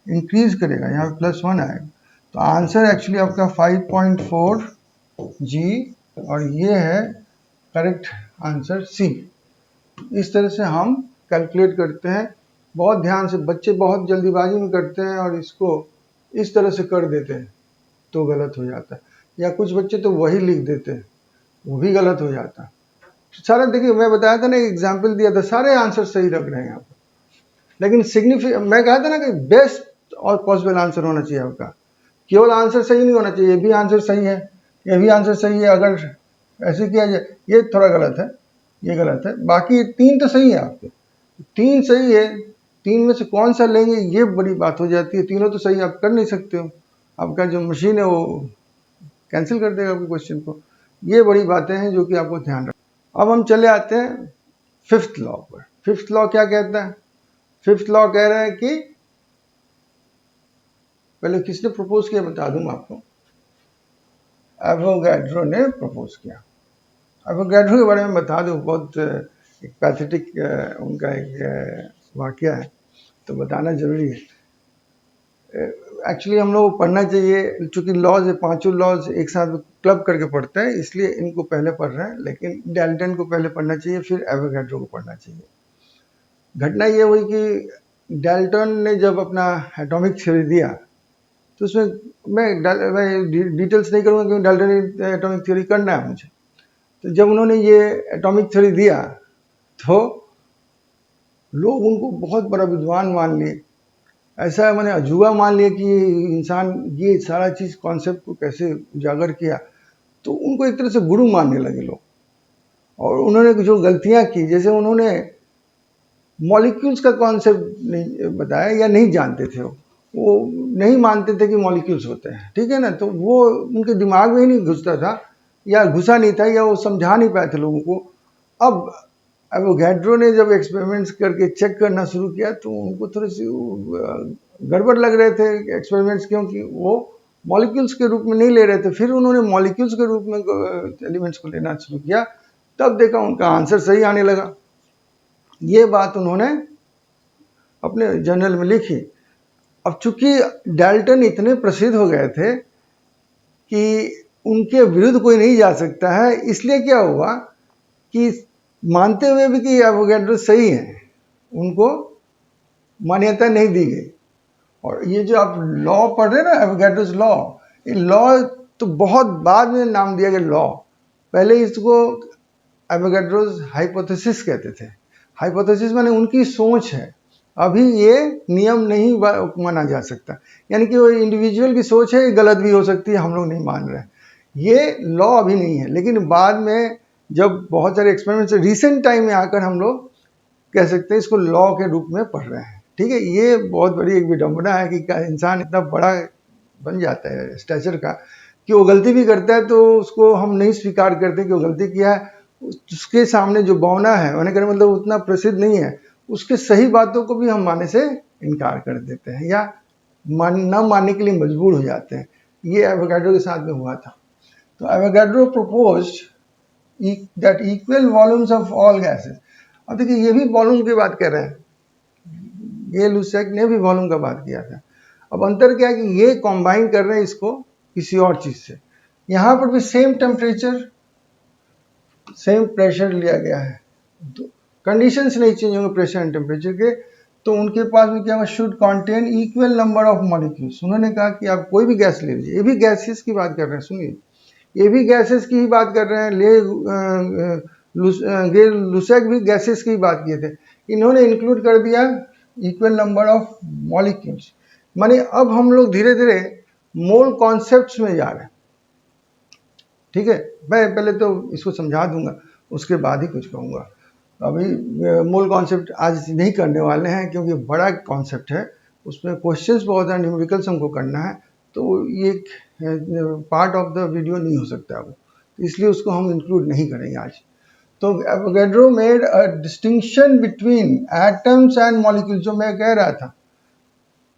इंक्रीज करेगा, यहाँ +1 आएगा। तो आंसर एक्चुअली आपका 5.4 जी, और ये है करेक्ट आंसर सी। इस तरह से हम कैलकुलेट करते हैं, बहुत ध्यान से। बच्चे बहुत जल्दीबाजी में करते हैं और इसको इस तरह से कर देते हैं तो गलत हो जाता है, या कुछ बच्चे तो वही लिख देते हैं, वो भी गलत हो जाता है। सारा देखिए, मैं बताया था ना, एग्जाम्पल दिया था, सारे आंसर सही रख रहे हैं यहाँ पर, लेकिन मैं कहा था ना कि बेस्ट और पॉसिबल आंसर होना चाहिए आपका, केवल आंसर सही नहीं होना चाहिए, ये भी आंसर सही है, ये भी आंसर सही है। अगर ऐसे किया जाए, ये थोड़ा गलत है, ये गलत है, बाकी 3 तो सही है आपके, 3 सही है, 3 में से कौन सा लेंगे ये बड़ी बात हो जाती है। तीनों तो सही आप कर नहीं सकते हो, आपका जो मशीन है वो कैंसिल कर देगा आपके क्वेश्चन को। ये बड़ी बातें हैं जो कि आपको ध्यान रखना। अब हम चले आते हैं 5th लॉ पर। 5th लॉ क्या कहता है, 5th लॉ कह रहा है कि, पहले किसने प्रपोज किया बता दूं आपको, एवोगाड्रो ने प्रपोज किया। एवोगैड्रो के बारे में बता दूं, बहुत एक पैथेटिक उनका एक वाकया है, तो बताना जरूरी है। एक्चुअली हम लोग को पढ़ना चाहिए, चूंकि लॉज है, पांचों लॉज एक साथ क्लब करके पढ़ते हैं, इसलिए इनको पहले पढ़ रहे हैं, लेकिन डाल्टन को पहले पढ़ना चाहिए, फिर एवोगैड्रो को पढ़ना चाहिए। घटना ये हुई कि डाल्टन ने जब अपना एटॉमिक थ्योरी दिया, तो उसमें मैं डिटेल्स नहीं करूँगा क्योंकि डाल्टन ने एटॉमिक थ्योरी करना है मुझे। तो जब उन्होंने ये एटॉमिक थ्योरी दिया तो लोग उनको बहुत बड़ा विद्वान मान लिए, ऐसा मैंने अजूबा मान लिया कि इंसान ये सारा चीज़ कॉन्सेप्ट को कैसे उजागर किया, तो उनको एक तरह से गुरु मानने लगे लोग। और उन्होंने जो गलतियां की, जैसे उन्होंने मॉलिक्यूल्स का कॉन्सेप्ट नहीं बताया या नहीं जानते थे, वो नहीं मानते थे कि मॉलिक्यूल्स होते हैं, ठीक है ना, तो वो उनके दिमाग में ही नहीं घुसता था, या घुसा नहीं था, या वो समझा नहीं पाए थे लोगों को। अब एवोगैड्रो ने जब एक्सपेरिमेंट्स करके चेक करना शुरू किया तो उनको थोड़ी सी गड़बड़ लग रहे थे एक्सपेरिमेंट्स, क्योंकि वो मॉलिक्यूल्स के रूप में नहीं ले रहे थे। फिर उन्होंने मॉलिक्यूल्स के रूप में एलिमेंट्स को लेना शुरू किया, तब देखा उनका आंसर सही आने लगा। ये बात उन्होंने अपने जर्नल में लिखी। अब चूंकि डाल्टन इतने प्रसिद्ध हो गए थे कि उनके विरुद्ध कोई नहीं जा सकता है, इसलिए क्या हुआ कि मानते हुए भी कि एवोगैड्रो सही है, उनको मान्यता नहीं दी गई। और ये जो आप लॉ पढ़ रहे हैं ना, एवोगैड्रोस लॉ, ये लॉ तो बहुत बाद में नाम दिया गया लॉ। पहले इसको एवोगैड्रोस हाइपोथेसिस कहते थे। हाइपोथेसिस माने उनकी सोच है, अभी ये नियम नहीं माना जा सकता, यानी कि वो इंडिविजुअल की सोच है, गलत भी हो सकती है, हम लोग नहीं मान रहे, ये लॉ अभी नहीं है। लेकिन बाद में जब बहुत सारे एक्सपेरिमेंट्स रिसेंट टाइम में आकर हम लोग कह सकते हैं इसको लॉ के रूप में पढ़ रहे हैं, ठीक है। ये बहुत बड़ी एक विडंबना है कि इंसान इतना बड़ा बन जाता है स्टैचर का कि वो गलती भी करता है तो उसको हम नहीं स्वीकार करते कि वो गलती किया है। उसके सामने जो बौना है, मैंने कहने मतलब उतना प्रसिद्ध नहीं है, उसके सही बातों को भी हम मानने से इनकार कर देते हैं या न मानने के लिए मजबूर हो जाते हैं। ये एवोगैड्रो के साथ में हुआ था। तो Avogadro proposed that equal volumes of all gases. अब देखिए ये भी वॉल्यूम की बात कर रहे हैं, ये लुसेक ने भी वॉल्यूम का बात किया था। अब अंतर क्या है कि ये कॉम्बाइन कर रहे हैं इसको किसी और चीज से। यहाँ पर भी सेम टेम्परेचर सेम प्रेशर लिया गया है, तो कंडीशंस नहीं चेंज होंगे प्रेशर एंड टेम्परेचर के। तो उनके पास में क्या हुआ, should contain equal number of molecules. उन्होंने कहा कि आप कोई भी गैस ले लीजिए, ये भी गैसेस की बात कर रहे हैं, सुनिए, ये भी गैसेस की ही बात कर रहे हैं। लुसेक भी गैसेस की बात किए थे, इन्होंने इंक्लूड कर दिया इक्वल नंबर ऑफ मॉलिक्यूल्स। माने अब हम लोग धीरे धीरे मोल कॉन्सेप्ट्स में जा रहे हैं, ठीक है। मैं पहले तो इसको समझा दूंगा, उसके बाद ही कुछ कहूँगा। अभी मोल कॉन्सेप्ट आज नहीं करने वाले हैं क्योंकि बड़ा कॉन्सेप्ट है, उसमें क्वेश्चंस बहुत हैं, न्यूमेरिकल्स हमको करना है, तो ये पार्ट ऑफ द वीडियो नहीं हो सकता वो, इसलिए उसको हम इंक्लूड नहीं करेंगे आज। तो Avogadro made a distinction between atoms and molecules, जो मैं कह रहा था,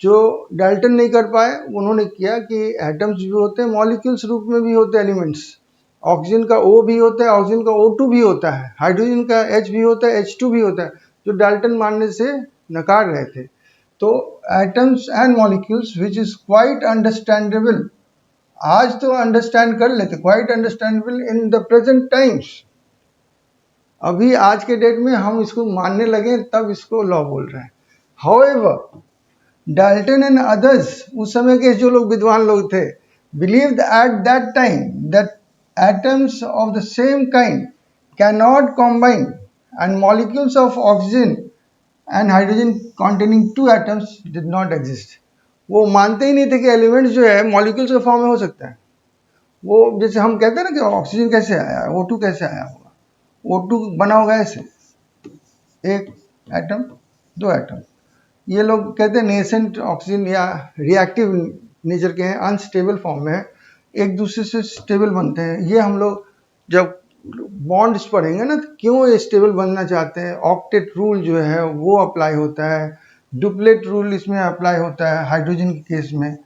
जो डाल्टन नहीं कर पाए, उन्होंने किया कि एटम्स भी होते हैं, मॉलिक्यूल्स रूप में भी होते हैं एलिमेंट्स। ऑक्सीजन का O भी होता है, ऑक्सीजन का O2 भी होता है, हाइड्रोजन का H भी होता है, H2 भी होता है, जो डाल्टन मानने से नकार रहे थे। तो atoms and molecules which is quite understandable, आज तो अंडरस्टैंड कर लेते, quite understandable in the present times. अभी आज के डेट में हम इसको मानने लगे, तब इसको लॉ बोल रहे हैं। हाउएवर डाल्टन एंड अदर्स, उस समय के जो लोग विद्वान लोग थे, believed at that time that atoms of the same kind cannot combine and molecules of oxygen and hydrogen containing two atoms did not exist। वो मानते ही नहीं थे कि एलिमेंट्स जो है मॉलिक्यूल्स के फॉर्म में हो सकता है। वो जैसे हम कहते हैं ना कि ऑक्सीजन कैसे आया, O2 कैसे आया होगा, O2 बना होगा ऐसे, एक एटम दो एटम। ये लोग कहते हैं नेसेंट ऑक्सीजन या रिएक्टिव नेचर के हैं, अनस्टेबल फॉर्म में है, एक दूसरे से स्टेबल बनते हैं। ये हम लोग जब बॉन्ड्स पढ़ेंगे ना, तो क्यों ये स्टेबल बनना चाहते हैं, ऑक्टेट रूल जो है वो अप्लाई होता है, डुप्लेट रूल इसमें अप्लाई होता है हाइड्रोजन के केस में।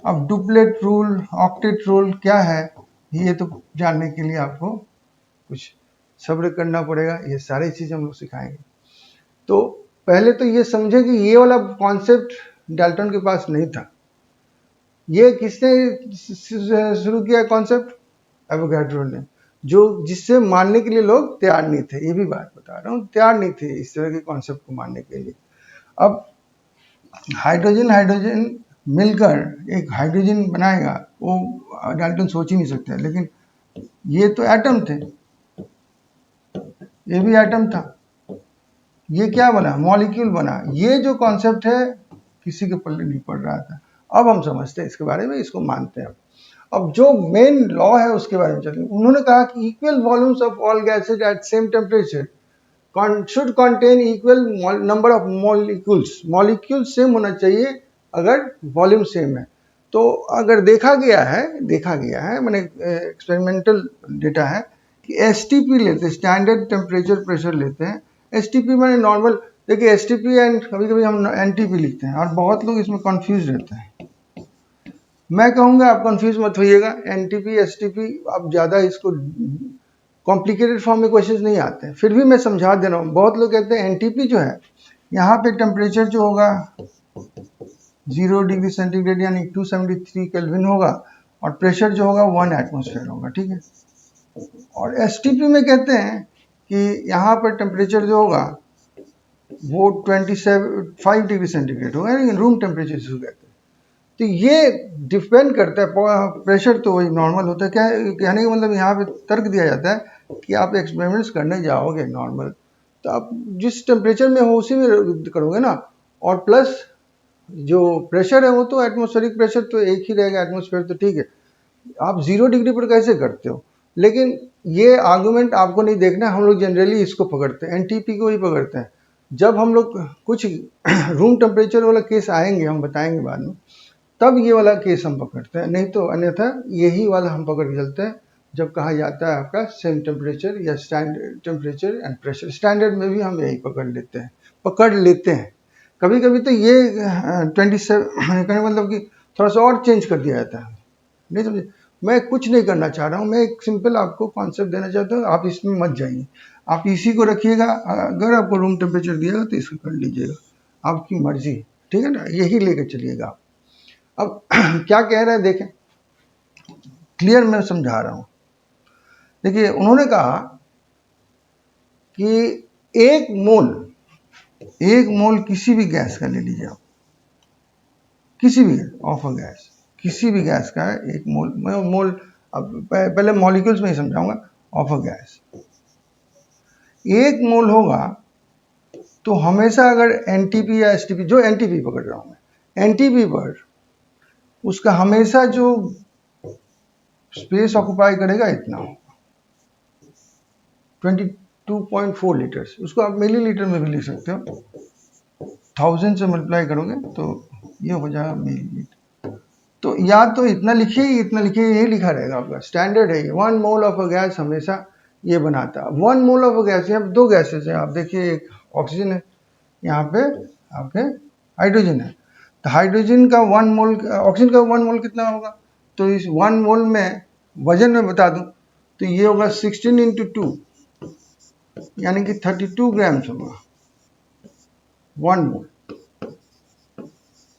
अब डुप्लेट रूल ऑक्टेट रूल क्या है, ये तो जानने के लिए आपको कुछ सब्र करना पड़ेगा, ये सारी चीज़ हम लोग सिखाएंगे। तो पहले तो ये समझे कि ये वाला कॉन्सेप्ट डाल्टन के पास नहीं था। ये किसने शुरू किया कॉन्सेप्ट? एवोगाड्रो ने, जो जिससे मानने के लिए लोग तैयार नहीं थे। ये भी बात बता रहा हूँ, तैयार नहीं थे इस तरह के कॉन्सेप्ट को मानने के लिए। अब हाइड्रोजन हाइड्रोजन मिलकर एक हाइड्रोजन बनाएगा, वो डाल्टन सोच ही नहीं सकते। लेकिन ये तो एटम थे, ये भी एटम था, ये क्या बना? मॉलिक्यूल बना। ये जो कॉन्सेप्ट है किसी के पल्ले नहीं पड़ रहा था। अब हम समझते हैं इसके बारे में, इसको मानते हैं। अब जो मेन लॉ है उसके बारे में चलिए। उन्होंने कहा कि equal volumes of all gases eight same temperature should contain equal number of molecules। Molecule same होना चाहिए अगर वॉल्यूम सेम है। तो अगर देखा गया है मैंने एक्सपेरिमेंटल डेटा है कि एसटीपी लेते हैं, स्टैंडर्ड टेम्परेचर प्रेशर लेते हैं। एसटीपी मैंने नॉर्मल, देखिए एसटीपी एंड कभी कभी हम एनटीपी लिखते हैं और बहुत लोग इसमें कंफ्यूज रहते हैं। मैं कहूँगा आप कंफ्यूज मत होइएगा। एनटीपी एसटीपी आप ज़्यादा इसको कॉम्प्लिकेटेड फॉर्म में क्वेश्चंस नहीं आते हैं, फिर भी मैं समझा दे रहा हूँ। बहुत लोग कहते हैं एनटीपी जो है, यहाँ पे टेम्परेचर जो होगा 0 डिग्री सेंटीग्रेड यानी 273 केल्विन होगा और प्रेशर जो होगा 1 एटमॉस्फेयर होगा, ठीक है। और एसटीपी में कहते हैं कि यहाँ पर टेम्परेचर जो होगा वो 25 डिग्री सेंटीग्रेड होगा, यानी रूम टेम्परेचर जिसको कहते हैं। तो ये डिपेंड करता है, प्रेशर तो वही नॉर्मल होता है। क्या कहने का मतलब यहाँ पे तर्क दिया जाता है कि आप एक्सपेरिमेंट्स करने जाओगे नॉर्मल, तो आप जिस टेम्परेचर में हो उसी में करोगे ना। और प्लस जो प्रेशर है वो तो एटमॉस्फेरिक प्रेशर तो एक ही रहेगा, एटमॉस्फेयर तो ठीक है। आप 0 डिग्री पर कैसे करते हो? लेकिन ये आर्गूमेंट आपको नहीं देखना, हम लोग जनरली इसको पकड़ते हैं, एनटीपी को ही पकड़ते हैं। जब हम लोग कुछ रूम टेम्परेचर वाला केस आएंगे, हम बताएंगे बाद में, तब ये वाला केस हम पकड़ते हैं, नहीं तो अन्यथा यही वाला हम पकड़ के चलते हैं जब कहा जाता है आपका सेम टेम्परेचर या standard temperature and pressure. Standard में भी हम यही पकड़ लेते हैं। कभी कभी तो ये 27 कहने मतलब कि थोड़ा सा और चेंज कर दिया जाता है, नहीं समझे। मैं कुछ नहीं करना चाह रहा हूँ, मैं एक सिंपल आपको कॉन्सेप्ट देना चाहता हूँ, आप इसमें मत जाइए, आप इसी को रखिएगा। अगर आपको रूम टेम्परेचर दिएगा तो इसको कर लीजिएगा, आपकी मर्जी, ठीक है ना, यही लेकर चलिएगा आप। अब क्या कह रहे हैं देखें, क्लियर मैं समझा रहा हूं। देखिए उन्होंने कहा कि एक मोल किसी भी गैस का ले लीजिए आप, किसी भी ऑफ अ गैस, किसी भी गैस का है एक मोल। मैं मोल अब पहले मॉलिक्यूल्स में ही समझाऊंगा। ऑफ अ गैस एक मोल होगा तो हमेशा अगर एनटीपी या एसटीपी, जो एनटीपी पकड़ रहा हूं मैं, एनटीपी पर उसका हमेशा जो स्पेस ऑक्युपाई करेगा इतना होगा, 22.4 लीटर्स। उसको आप मिलीलीटर में भी लिख सकते हो, 1000 से मल्टीप्लाई करोगे तो ये हो जाएगा मिलीलीटर। तो या तो इतना लिखिए, यही लिखा रहेगा आपका, स्टैंडर्ड है ये। 1 मोल ऑफ अ गैस हमेशा ये बनाता है। 1 मोल ऑफ अ गैस, यहाँ 2 गैसेज हैं आप देखिए, एक ऑक्सीजन है, यहाँ पे आपके हाइड्रोजन है। तो हाइड्रोजन का 1 मोल, ऑक्सीजन का 1 मोल कितना होगा? तो इस 1 मोल में वजन में बता दूं तो ये होगा 16 इंटू 2 यानी कि 32 ग्राम्स होगा 1 मोल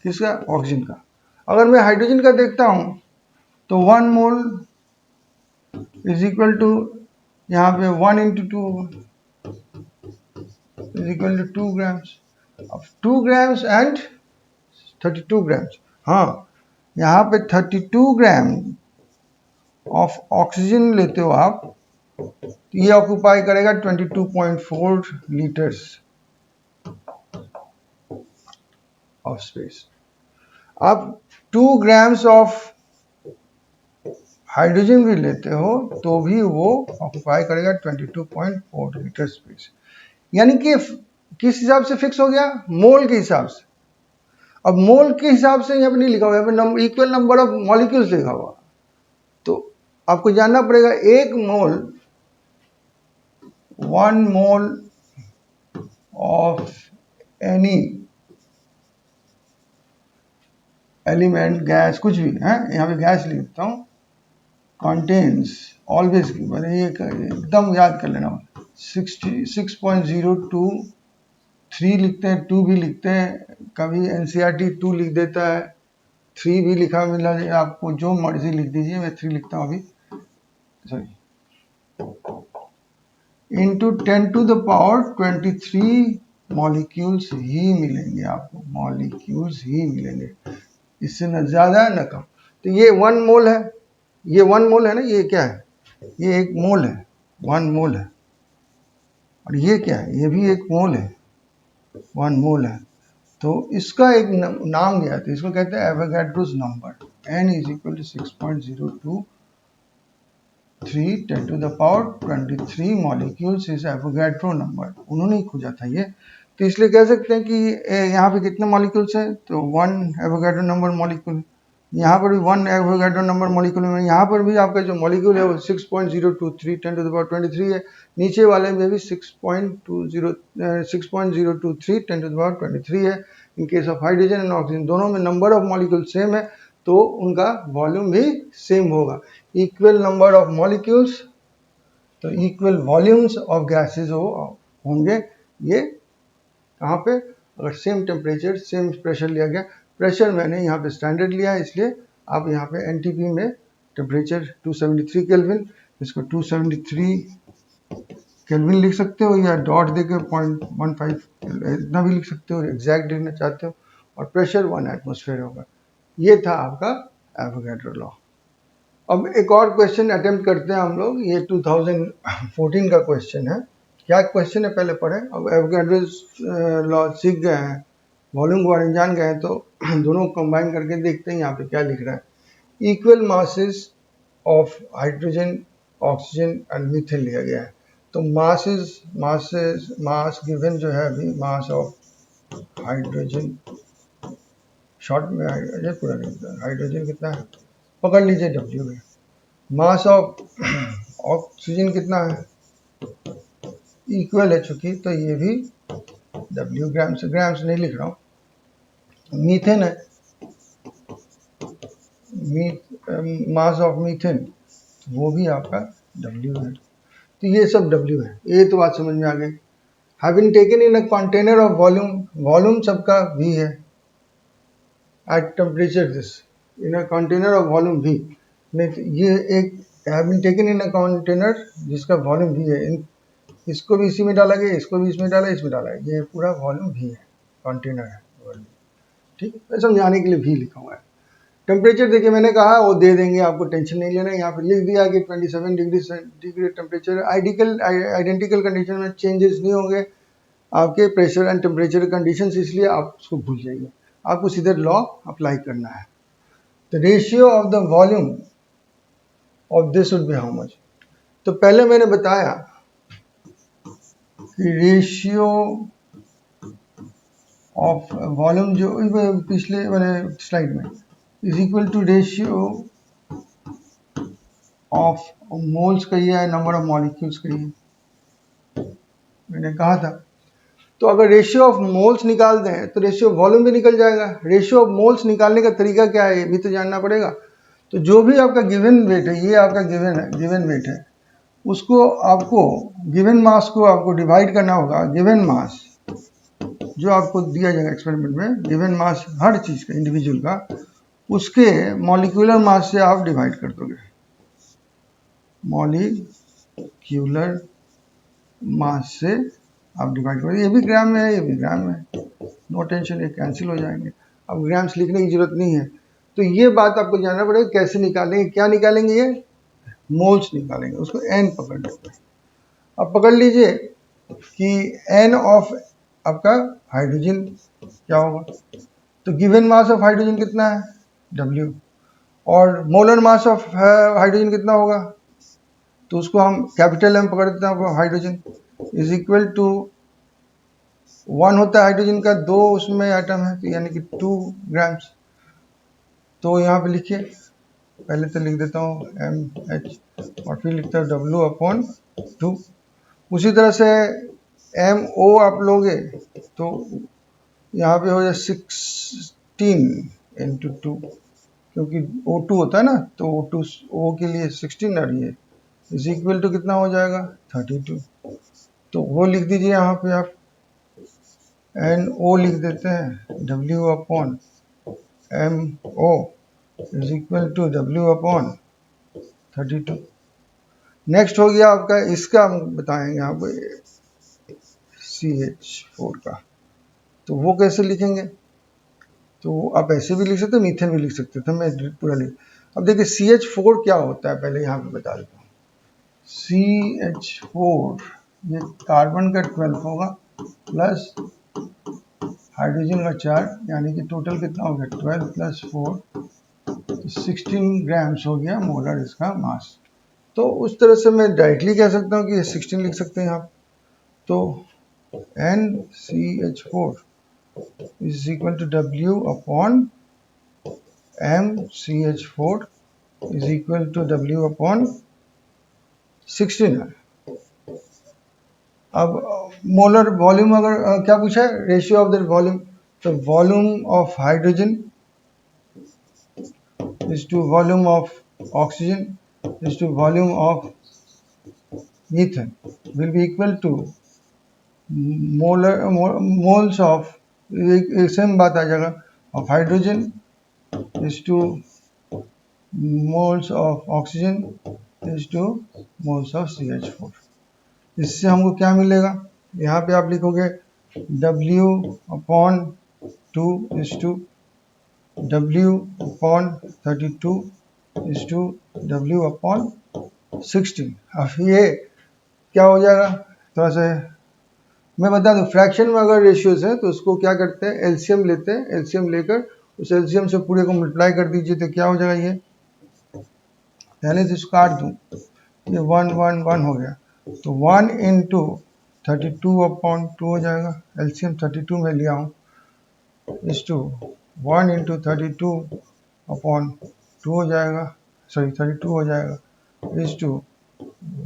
किसका? ऑक्सीजन का। अगर मैं हाइड्रोजन का देखता हूं तो 1 मोल इज इक्वल टू, यहाँ पे 1 into 2 is equal to 2 grams. अब 2 ग्राम्स एंड 32 ग्राम्स, हाँ यहाँ पे 32 ग्राम ऑफ ऑक्सीजन लेते हो आप, ये ऑक्यूपाई करेगा 22.4 लीटर्स ऑफ स्पेस। आप 2 ग्राम्स ऑफ हाइड्रोजन भी लेते हो तो भी वो ऑक्यूपाई करेगा 22.4 लीटर स्पेस। यानी कि किस हिसाब से फिक्स हो गया? मोल के हिसाब से। अब मोल के हिसाब से यहाँ पे नहीं लिखा हुआ, यहाँ पे इक्वल नंबर ऑफ मॉलिक्यूल्स लिखा हुआ। तो आपको जानना पड़ेगा एक मोल, 1 mole of any element, gas, कुछ भी है, यहाँ पे गैस लिखता हूँ, कंटेन्स ऑलवेज, मैंने ये एकदम याद कर लेना, 66.023 लिखते हैं, 2 भी लिखते हैं, कभी एनसीईआरटी 2 लिख देता है, 3 भी लिखा मिला है, आपको जो मर्जी लिख दीजिए, मैं 3 लिखता हूँ अभी, सॉरी, इंटू 10⁻23 मॉलिक्यूल्स ही मिलेंगे आपको, मॉलिक्यूल्स ही मिलेंगे, इससे न ज़्यादा न कम। तो ये 1 मोल है, ये 1 मोल है ना, ये क्या है, ये 1 मोल है, 1 मोल है, और ये क्या है, ये भी 1 मोल है, 1 मोल है। तो इसका एक नाम दिया था, इसको कहते हैं Avogadro's number, n is equal to 6.023 10⁻23 molecules is Avogadro number, उन्होंने ही खोजा था ये। तो इसलिए कह सकते हैं कि यहाँ पे कितने मॉलिक्यूल्स हैं, तो 1 एवोगाड्रो नंबर मॉलिक्यूल, यहाँ पर भी 1 एवोगाड्रो नंबर मॉलिक्यूल में, यहाँ पर भी आपका जो मॉलिक्यूल है वो 6.023 10⁻23 है, नीचे वाले में भी 6.023 10⁻23 है। In case of hydrogen and oxygen दोनों में नंबर ऑफ मॉलिक्यूल सेम है, तो उनका वॉल्यूम भी सेम होगा। इक्वल नंबर ऑफ मॉलिक्यूल्स तो इक्वल वॉल्यूम्स ऑफ गैसेज होंगे। ये कहाँ पे, अगर सेम टेम्परेचर सेम प्रेशर लिया गया, प्रेशर मैंने यहाँ पे स्टैंडर्ड लिया है, इसलिए आप यहाँ पे एनटीपी में टेम्परेचर 273 केल्विन, इसको 273 केल्विन लिख सकते हो, या डॉट देकर 0.15 इतना भी लिख सकते हो, एग्जैक्ट लिखना चाहते हो, और प्रेशर 1 एटमॉस्फेयर होगा। ये था आपका एवोगाड्रो लॉ। अब एक और क्वेश्चन अटेम्प्ट करते हैं हम लोग, ये 2014 का क्वेश्चन है। क्या क्वेश्चन है पहले पढ़े। अब एवोगाड्रोस लॉ सीख गए हैं, वॉल्यूम के बारे में जान गए हैं, तो दोनों कंबाइन करके देखते हैं यहाँ पे क्या लिख रहा है। Equal masses of hydrogen, oxygen and methane लिया गया है। तो मास गिवन जो है अभी, मास ऑफ हाइड्रोजन, शॉर्ट में हाइड्रोजन पूरा नहीं होता, हाइड्रोजन कितना है पकड़ लीजिए, W है। मास ऑफ ऑक्सीजन कितना है, इक्वल है चूंकि, तो ये भी W, ग्राम्स नहीं लिख रहा हूँ। मीथेन है, मास ऑफ मीथेन, वो भी आपका W है। तो ये सब W है, ये तो बात समझ में आ गई। Having taken in a container of volume, volume सबका V है, at temperature this, in a container of volume V, ये एक having taken in a container जिसका वॉल्यूम V है, इसको भी इसी में डाला गया, इसको भी इसमें डाला, इसमें डाला, ये पूरा वॉल्यूम V है, कंटेनर है वॉल्यूम, ठीक है, समझाने के लिए V लिखा हुआ है। टेम्परेचर देखिए मैंने कहा वो दे देंगे, आपको टेंशन नहीं लेना, यहाँ पे लिख दिया कि 27 डिग्री टेम्परेचर, आइडेंटिकल कंडीशन में चेंजेस नहीं होंगे आपके प्रेशर एंड टेम्परेचर कंडीशंस, इसलिए आप उसको भूल जाइए, आपको सीधे लॉ अप्लाई करना है। The ratio of the volume of this would be how much. तो पहले मैंने बताया कि रेशियो ऑफ वॉल्यूम जो पिछले वाले स्लाइड में is equal to ratio of moles का ही है, नंबर ऑफ मॉलिक्यूल्स का ही है, मैंने कहा था। तो अगर रेशियो ऑफ मोल्स निकाल दें तो रेशियो वॉल्यूम भी निकल जाएगा। रेशियो ऑफ मोल्स निकालने का तरीका क्या है, ये भी तो जानना पड़ेगा। तो जो भी आपका गिवन वेट है, ये आपका गिवन वेट है, उसको आपको गिवन मास को आपको डिवाइड करना होगा। गिवन मास जो आपको दिया जाएगा एक्सपेरिमेंट में, गिवन मास हर चीज़ का इंडिविजुअल का, उसके मॉलिक्यूलर मास से आप डिवाइड कर दोगे, मॉलिक्यूलर मास से आप डिवाइड करोगे। ये भी ग्राम में है, ये भी ग्राम में है, नो टेंशन, ये कैंसिल हो जाएंगे, अब ग्राम्स लिखने की जरूरत नहीं है। तो ये बात आपको जानना पड़ेगा कैसे निकालेंगे, क्या निकालेंगे, ये मोल्स निकालेंगे, उसको n पकड़ लेते हैं। अब पकड़ लीजिए कि n ऑफ आपका हाइड्रोजन क्या होगा, तो गिवन मास ऑफ हाइड्रोजन कितना है, W, और मोलर मास ऑफ हाइड्रोजन कितना होगा, तो उसको हम कैपिटल M पकड़ देते हैं, हाइड्रोजन इज इक्वल टू 1 होता है हाइड्रोजन का, 2 उसमें एटम है, तो यानी कि 2 ग्राम्स। तो यहाँ पे लिखिए, पहले तो लिख देता हूँ MH और फिर लिखता हूँ W/2। उसी तरह से MO आप लोगे तो यहाँ पे हो जाए 16 × 2, क्योंकि O2 होता है ना, तो O2 O के लिए 16 और ये इज इक्वल टू कितना हो जाएगा 32। तो वो लिख दीजिए यहाँ पे आप, NO लिख देते हैं, W/MO is equal to W/32। Next हो गया आपका, इसका हम बताएंगे यहाँ पे CH4 का, तो वो कैसे लिखेंगे? तो आप ऐसे भी लिख सकते हैं, मीथेन भी लिख सकते थे, मैं पूरा लिख। अब देखिए CH4 क्या होता है, पहले यहाँ पे बता देता हूँ। CH4 ये कार्बन का 12 होगा प्लस हाइड्रोजन का 4, यानी कि टोटल कितना हो गया 12 प्लस 4, तो 16 ग्राम्स हो गया मोलर इसका मास। तो उस तरह से मैं डायरेक्टली कह सकता हूँ कि ये 16 लिख सकते हैं आप। तो NCH4 is equal to W/MCH4 is equal to W/16 है। अब मोलर वॉल्यूम अगर क्या पूछा है, रेशियो ऑफ द वॉल्यूम, तो volume of hydrogen is to volume of oxygen is to volume of methane will be equal to moles of, same बात आ जाएगा, of hydrogen is to moles of oxygen is to moles of CH4। इससे हमको क्या मिलेगा, यहाँ पे आप लिखोगे W/2 is to W/32 is to W/16। अब ये क्या हो जाएगा, थोड़ा सा मैं बता दूं, फ्रैक्शन में अगर रेशियोज है तो उसको क्या करते हैं, एलसीएम लेते हैं, एलसीएम लेकर उस एलसीएम से पूरे को मल्टीप्लाई कर दीजिए, तो क्या हो जाएगा, ये पहले से इसको काट दूं, ये 1 1 1 हो गया, तो 1 इंटू 32/2 हो जाएगा, एलसीएम 32 में लिया हूँ, इस टू 1 इंटू 32/2 हो जाएगा, सॉरी 32 हो जाएगा, इस टू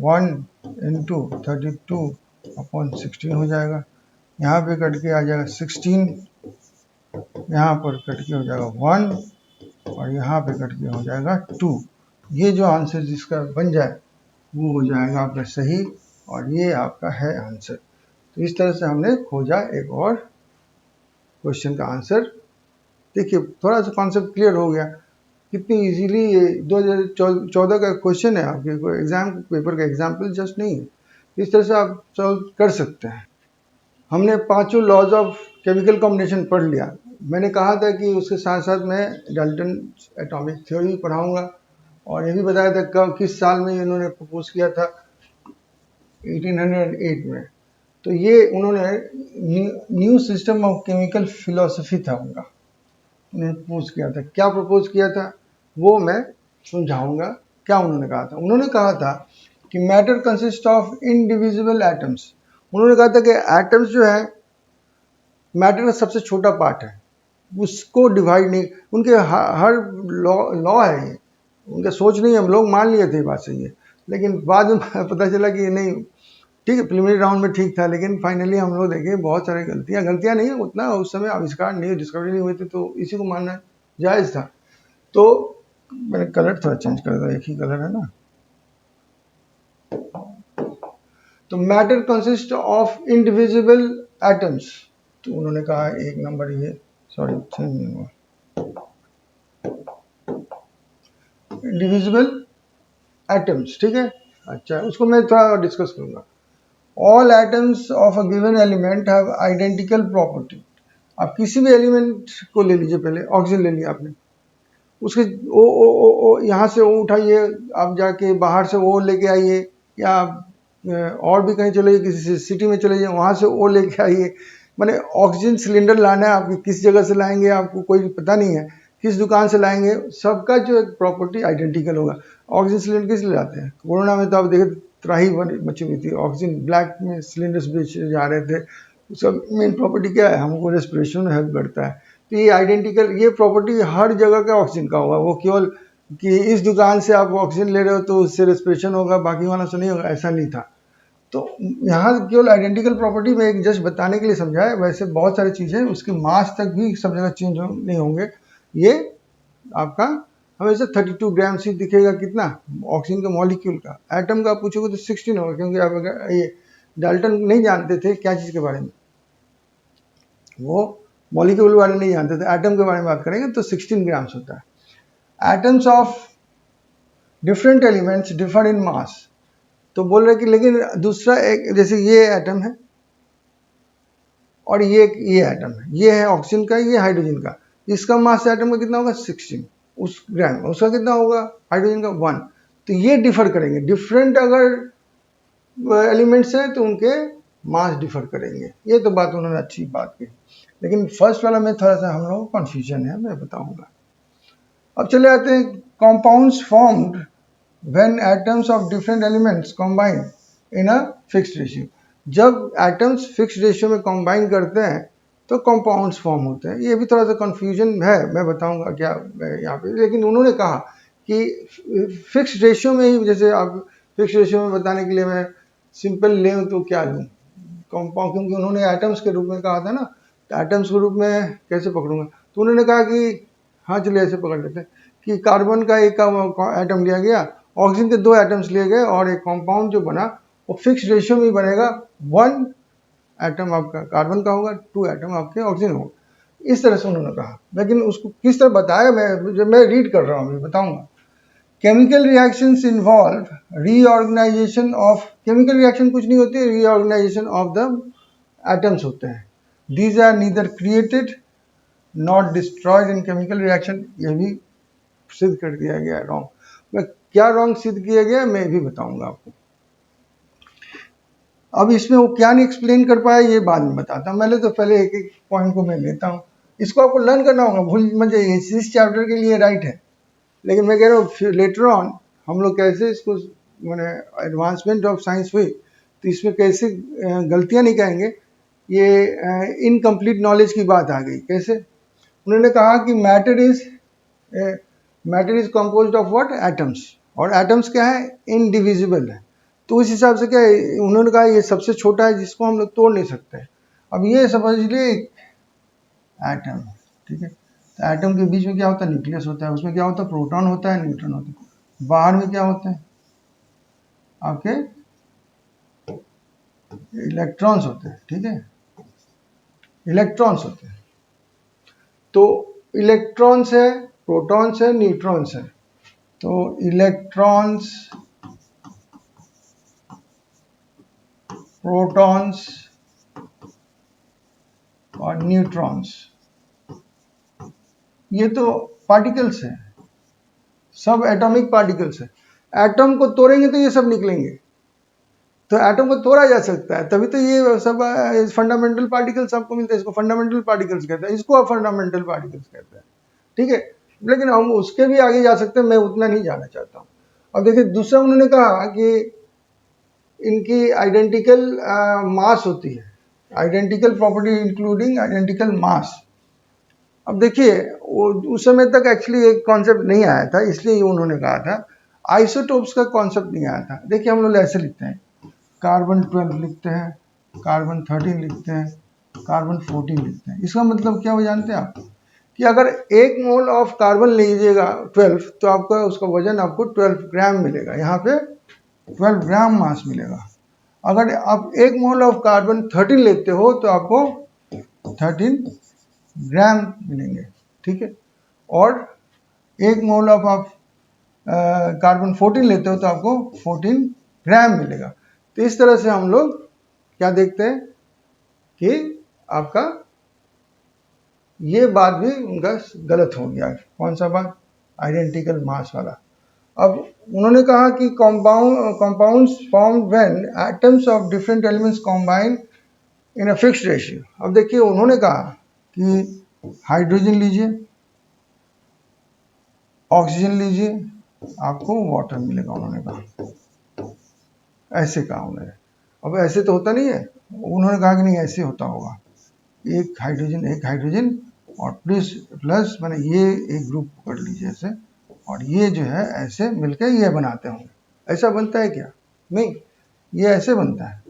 1 इंटू 32/16 हो जाएगा। यहाँ पे कट के आ जाएगा 16, यहाँ पर कट के हो जाएगा 1 और यहाँ पे कट के हो जाएगा 2। ये जो आंसर जिसका बन जाए वो हो जाएगा आपका सही, और ये आपका है आंसर। तो इस तरह से हमने खोजा एक और क्वेश्चन का आंसर। देखिए थोड़ा सा कॉन्सेप्ट क्लियर हो गया, कितनी इजीली ये 2014 का क्वेश्चन है, आपके एग्जाम पेपर का एग्जाम्पल जस्ट नहीं है, इस तरह से आप सॉल्व कर सकते हैं। हमने पांचों लॉज ऑफ केमिकल कॉम्बिनेशन पढ़ लिया। मैंने कहा था कि उसके साथ साथ मैं डाल्टन एटॉमिक थ्योरी पढ़ाऊंगा, और ये भी बताया था कब किस साल में इन्होंने प्रपोज किया था, 1808 में। तो ये उन्होंने new system of chemical philosophy था उनका, उन्होंने प्रपोज किया था। क्या प्रपोज किया था वो मैं समझाऊंगा। क्या उन्होंने कहा था, उन्होंने कहा था कि matter consist of indivisible atoms. उन्होंने कहा था कि एटम्स जो है मैटर का सबसे छोटा पार्ट है, उसको डिवाइड नहीं, उनके हर लॉ है ये, उनका सोच नहीं, हम लोग मान लिए थे बात सही है, लेकिन बाद में पता चला कि नहीं, ठीक है प्रिलिमिनरी राउंड में ठीक था, लेकिन फाइनली हम लोग देखे बहुत सारी गलतियां नहीं, उतना उस समय आविष्कार नहीं, डिस्कवरी नहीं हुई थी, तो इसी को मानना जायज़ था। तो मैंने कलर थोड़ा चेंज कर दिया, एक ही कलर है ना। तो matter consist of indivisible atoms, तो उन्होंने कहा एक नंबर ये, सॉरी चेंज नहीं हुआ, इंडिविजिबल एटम्स, ठीक है। अच्छा उसको मैं थोड़ा डिस्कस करूंगा। All atoms of a given element have identical property. आप किसी भी एलिमेंट को ले लीजिए, पहले ऑक्सीजन ले लिया आपने, उसके ओ यहाँ से ओ उठाइए, आप जाके बाहर से ओ लेके आइए, या और भी कहीं चले, किसी सिटी में चले जाइए, वहाँ से ओ लेके आइए। मैंने ऑक्सीजन सिलेंडर लाना है, आप किस जगह से लाएंगे आपको कोई पता नहीं है, किस दुकान से लाएंगे, सबका जो एक प्रॉपर्टी आइडेंटिकल होगा। ऑक्सीजन सिलेंडर किस लिए लाते हैं, कोरोना में तो आप देखे त्राही मची हुई थी, ऑक्सीजन ब्लैक में सिलेंडर्स बेचे जा रहे थे, उसका मेन प्रॉपर्टी क्या है, हमको रेस्पिरेशन में हेल्प करता है। तो ये आइडेंटिकल, ये प्रॉपर्टी हर जगह का ऑक्सीजन का होगा, वो केवल कि इस दुकान से आप ऑक्सीजन ले रहे हो तो उससे रेस्पिरेशन होगा, बाकी वाला से नहीं होगा, ऐसा नहीं था। तो यहाँ केवल आइडेंटिकल प्रॉपर्टी में एक जस्ट बताने के लिए समझा है, वैसे बहुत सारी चीज़ें उसकी मास तक भी सब जगह चेंज नहीं होंगे। ये आपका हमेशा 32 ग्राम से दिखेगा, कितना ऑक्सीजन का मॉलिक्यूल का, एटम का पूछोगे तो 16 होगा, क्योंकि आप अगर ये डाल्टन नहीं जानते थे क्या चीज़ के बारे में, वो मॉलिक्यूल बारे में नहीं जानते थे। एटम के बारे में बात करेंगे तो 16 ग्राम्स होता है। Atoms of different elements differ in mass. तो बोल रहे कि लेकिन दूसरा एक, जैसे ये एटम है और ये एटम है, ये है ऑक्सीजन का, ये हाइड्रोजन का, इसका मास एटम का कितना होगा 16 उस ग्राम, उसका कितना होगा हाइड्रोजन का 1। तो ये डिफर करेंगे, डिफरेंट अगर एलिमेंट्स हैं तो उनके मास डिफर करेंगे। ये तो बात उन्होंने अच्छी बात की, लेकिन फर्स्ट वाला में थोड़ा सा हम लोगों को कन्फ्यूजन है, मैं बताऊंगा। अब चले आते हैं compounds formed when atoms of different elements combine in a fixed ratio. जब एटम्स फिक्स्ड रेशियो में कंबाइन करते हैं तो कंपाउंड्स फॉर्म होते हैं। ये भी थोड़ा सा कन्फ्यूजन है, मैं बताऊंगा क्या यहाँ पे। लेकिन उन्होंने कहा कि फिक्स्ड रेशियो में ही, जैसे आप फिक्स्ड रेशियो में बताने के लिए मैं सिंपल लें तो क्या लूँ कंपाउंड, क्योंकि उन्होंने एटम्स के रूप में कहा था ना, तो एटम्स के रूप में कैसे पकड़ूंगा। तो उन्होंने कहा कि हाँ चलिए ऐसे पकड़ लेते हैं कि कार्बन का एक एटम लिया गया, ऑक्सीजन के 2 एटम्स लिए गए और एक कंपाउंड जो बना वो फिक्स रेशियो में ही बनेगा। 1 एटम आपका कार्बन का होगा, 2 एटम आपके ऑक्सीजन होगा। इस तरह से उन्होंने कहा, लेकिन उसको किस तरह बताया मैं रीड कर रहा हूँ, बताऊंगा। Chemical reactions involve reorganisation of, chemical reaction कुछ नहीं होती, रीऑर्गेनाइजेशन ऑफ द एटम्स होते हैं। These are neither created not destroyed in chemical reaction. ये भी सिद्ध कर दिया गया है रॉन्ग। मैं क्या रॉन्ग सिद्ध किया गया मैं भी बताऊंगा आपको। अब इसमें वो क्या नहीं एक्सप्लेन कर पाया ये बाद में बताता हूँ, पहले एक एक पॉइंट को मैं लेता हूँ। इसको आपको लर्न करना होगा, भूल मुझे इस चैप्टर के लिए राइट है, लेकिन मैं कह रहा हूँ लेटर ऑन हम लोग कैसे इसको, मैंने एडवांसमेंट ऑफ साइंस हुई तो इसमें कैसे गलतियाँ नहीं कहेंगे। ये इनकम्प्लीट नॉलेज की बात आ गई। कैसे? उन्होंने कहा कि matter is composed of what, atoms, और एटम्स क्या है, इनडिविजिबल है। तो उस हिसाब से क्या है, उन्होंने कहा ये सबसे छोटा है जिसको हम लोग तोड़ नहीं सकते। अब ये समझ लिए एटम, ठीक है, तो एटम के बीच में क्या होता है, न्यूक्लियस होता है, उसमें क्या होता है, प्रोटॉन होता है, न्यूट्रॉन होता है। बाहर में क्या होते हैं आपके इलेक्ट्रॉन्स होते हैं, ठीक है, इलेक्ट्रॉन्स होते हैं। तो इलेक्ट्रॉन्स है, प्रोटॉन्स है, न्यूट्रॉन्स है। तो इलेक्ट्रॉन्स, प्रोटॉन्स और न्यूट्रॉन्स, ये तो पार्टिकल्स हैं, सब एटॉमिक पार्टिकल्स हैं। एटम को तोड़ेंगे तो ये सब निकलेंगे। तो एटम को तोड़ा जा सकता है, तभी तो ये सब फंडामेंटल पार्टिकल्स आपको मिलते हैं। इसको फंडामेंटल पार्टिकल्स कहते हैं, इसको फंडामेंटल पार्टिकल्स कहते हैं, ठीक है। लेकिन हम उसके भी आगे जा सकते हैं, मैं उतना नहीं जाना चाहता हूँ। अब देखिए दूसरा उन्होंने कहा कि इनकी आइडेंटिकल मास होती है, आइडेंटिकल प्रॉपर्टी इंक्लूडिंग आइडेंटिकल मास। अब देखिए उस समय तक एक्चुअली एक कॉन्सेप्ट नहीं आया था, इसलिए उन्होंने कहा था। आइसोटोप्स का कॉन्सेप्ट नहीं आया था। देखिए हम लोग ऐसे लिखते हैं, कार्बन 12 लिखते हैं, कार्बन 13 लिखते हैं, कार्बन 14 लिखते हैं। इसका मतलब क्या हो जानते हैं आप, कि अगर 1 मोल ऑफ कार्बन लीजिएगा 12, तो आपका उसका वजन आपको 12 ग्राम मिलेगा। यहाँ पे 12 ग्राम मास मिलेगा। अगर आप 1 मोल ऑफ कार्बन 13 लेते हो तो आपको 13 ग्राम मिलेंगे, ठीक है। और 1 मोल ऑफ आप कार्बन 14 लेते हो तो आपको 14 ग्राम मिलेगा। तो इस तरह से हम लोग क्या देखते हैं कि आपका ये बात भी उनका गलत हो गया। कौन सा बात, आइडेंटिकल मास वाला। अब उन्होंने कहा कि compounds formed when atoms of different elements combine in a fixed ratio. अब देखिए उन्होंने कहा कि हाइड्रोजन लीजिए, ऑक्सीजन लीजिए, आपको वाटर मिलेगा। उन्होंने कहा, ऐसे कहा उन्होंने। अब ऐसे तो होता नहीं है, उन्होंने कहा कि नहीं ऐसे होता होगा, एक हाइड्रोजन और प्लस मैंने ये एक ग्रुप पकड़ लीजिए ऐसे, और ये जो है ऐसे मिलकर ये बनाते होंगे। ऐसा बनता है क्या? नहीं, ये ऐसे बनता है।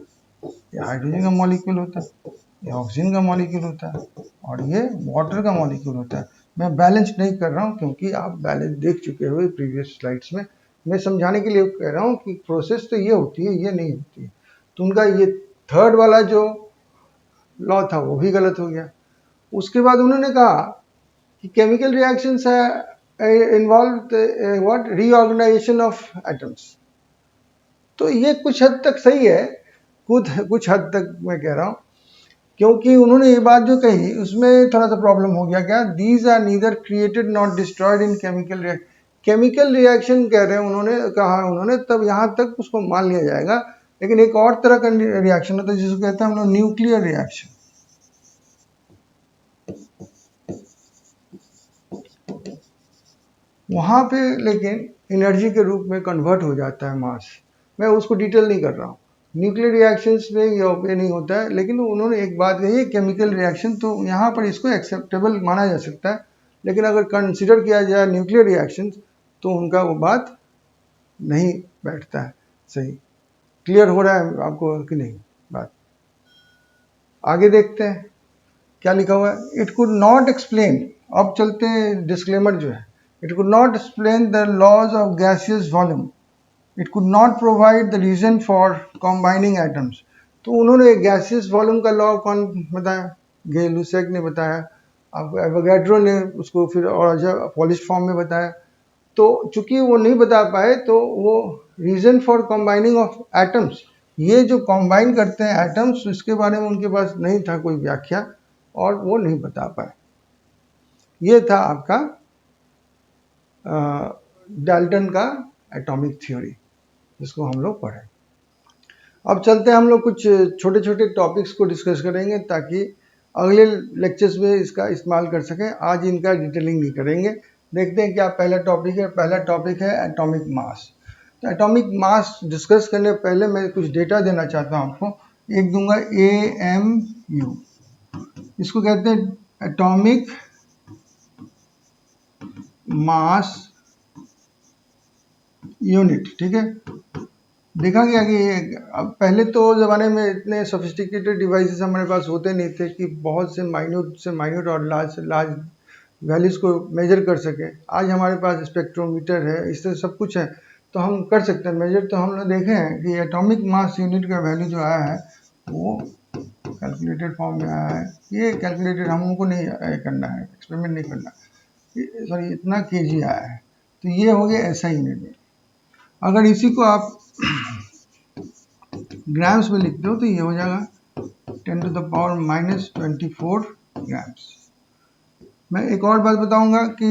ये हाइड्रोजन का मॉलिक्यूल होता है, ये ऑक्सीजन का मॉलिक्यूल होता है, और ये वाटर का मॉलिक्यूल होता है। मैं बैलेंस नहीं कर रहा हूँ क्योंकि आप बैलेंस देख चुके हो प्रीवियस स्लाइड्स में। मैं समझाने के लिए कह रहा हूँ कि प्रोसेस तो ये होती है, ये नहीं होती है। तो उनका ये थर्ड वाला जो लॉ था वो भी गलत हो गया। उसके बाद उन्होंने कहा कि chemical reactions involve what reorganisation of atoms. तो ये कुछ हद तक सही है, कुछ हद तक मैं कह रहा हूँ, क्योंकि उन्होंने ये बात जो कही उसमें थोड़ा सा प्रॉब्लम हो गया। क्या? These are neither created not destroyed in chemical reaction कह रहे हैं उन्होंने, कहा उन्होंने, तब यहाँ तक उसको मान लिया जाएगा। लेकिन एक और तरह का रिएक्शन होता है जिसको कहते हैं हम लोग न्यूक्लियर रिएक्शन। वहाँ पे लेकिन एनर्जी के रूप में कन्वर्ट हो जाता है मास। मैं उसको डिटेल नहीं कर रहा हूँ। न्यूक्लियर रिएक्शंस में ये नहीं होता है, लेकिन उन्होंने एक बात कही है केमिकल रिएक्शन, तो यहाँ पर इसको एक्सेप्टेबल माना जा सकता है। लेकिन अगर कंसिडर किया जाए न्यूक्लियर रिएक्शन तो उनका वो बात नहीं बैठता है। सही क्लियर हो रहा है आपको कि नहीं बात? आगे देखते हैं क्या लिखा हुआ है। इट कुड नॉट एक्सप्लेन, अब चलते हैं डिस्क्लेमर जो है। It could not explain the laws of gaseous volume, it could not provide the reason for combining atoms. तो उन्होंने गैसियस वॉल्यूम का लॉ कौन बताया? गे लुसेक ने बताया। अब एवोगैड्रो ने उसको फिर और पॉलिश फॉर्म में बताया। तो चूंकि वो नहीं बता पाए तो वो reason for combining of atoms, ये जो कंबाइन करते हैं एटम्स, इसके बारे में उनके पास नहीं था कोई व्याख्या और वो नहीं बता पाए। ये था आपका डाल्टन का एटॉमिक थ्योरी, जिसको हम लोग पढ़े। अब चलते हैं हम लोग कुछ छोटे छोटे टॉपिक्स को डिस्कस करेंगे ताकि अगले लेक्चर्स में इसका इस्तेमाल कर सकें। आज इनका डिटेलिंग नहीं करेंगे। देखते हैं क्या पहला टॉपिक है। पहला टॉपिक है एटॉमिक मास। तो एटॉमिक मास डिस्कस करने पहले मैं कुछ डेटा देना चाहता हूँ आपको। एक दूंगा AMU, इसको कहते हैं एटॉमिक मास यूनिट। ठीक है, देखा गया कि अब पहले तो ज़माने में इतने सोफिस्टिकेटेड डिवाइसेस हमारे पास होते नहीं थे कि बहुत से माइन्यूट और लार्ज से लार्ज वैल्यूज़ को मेजर कर सके। आज हमारे पास स्पेक्ट्रोमीटर है, इस तरह सब कुछ है, तो हम कर सकते हैं मेजर। तो हम लोग देखे हैं कि एटॉमिक मास यूनिट का वैल्यू जो आया है वो कैलकुलेटेड फॉर्म में आया है। ये कैलकुलेटेड हमको नहीं करना है, एक्सपेरिमेंट नहीं करना, सॉरी इतना kg आया है। तो ये हो गया ऐसा यूनिट में। अगर इसी को आप ग्राम्स में लिखते हो तो ये हो जाएगा 10⁻⁻24 ग्राम्स। मैं एक और बात बताऊंगा कि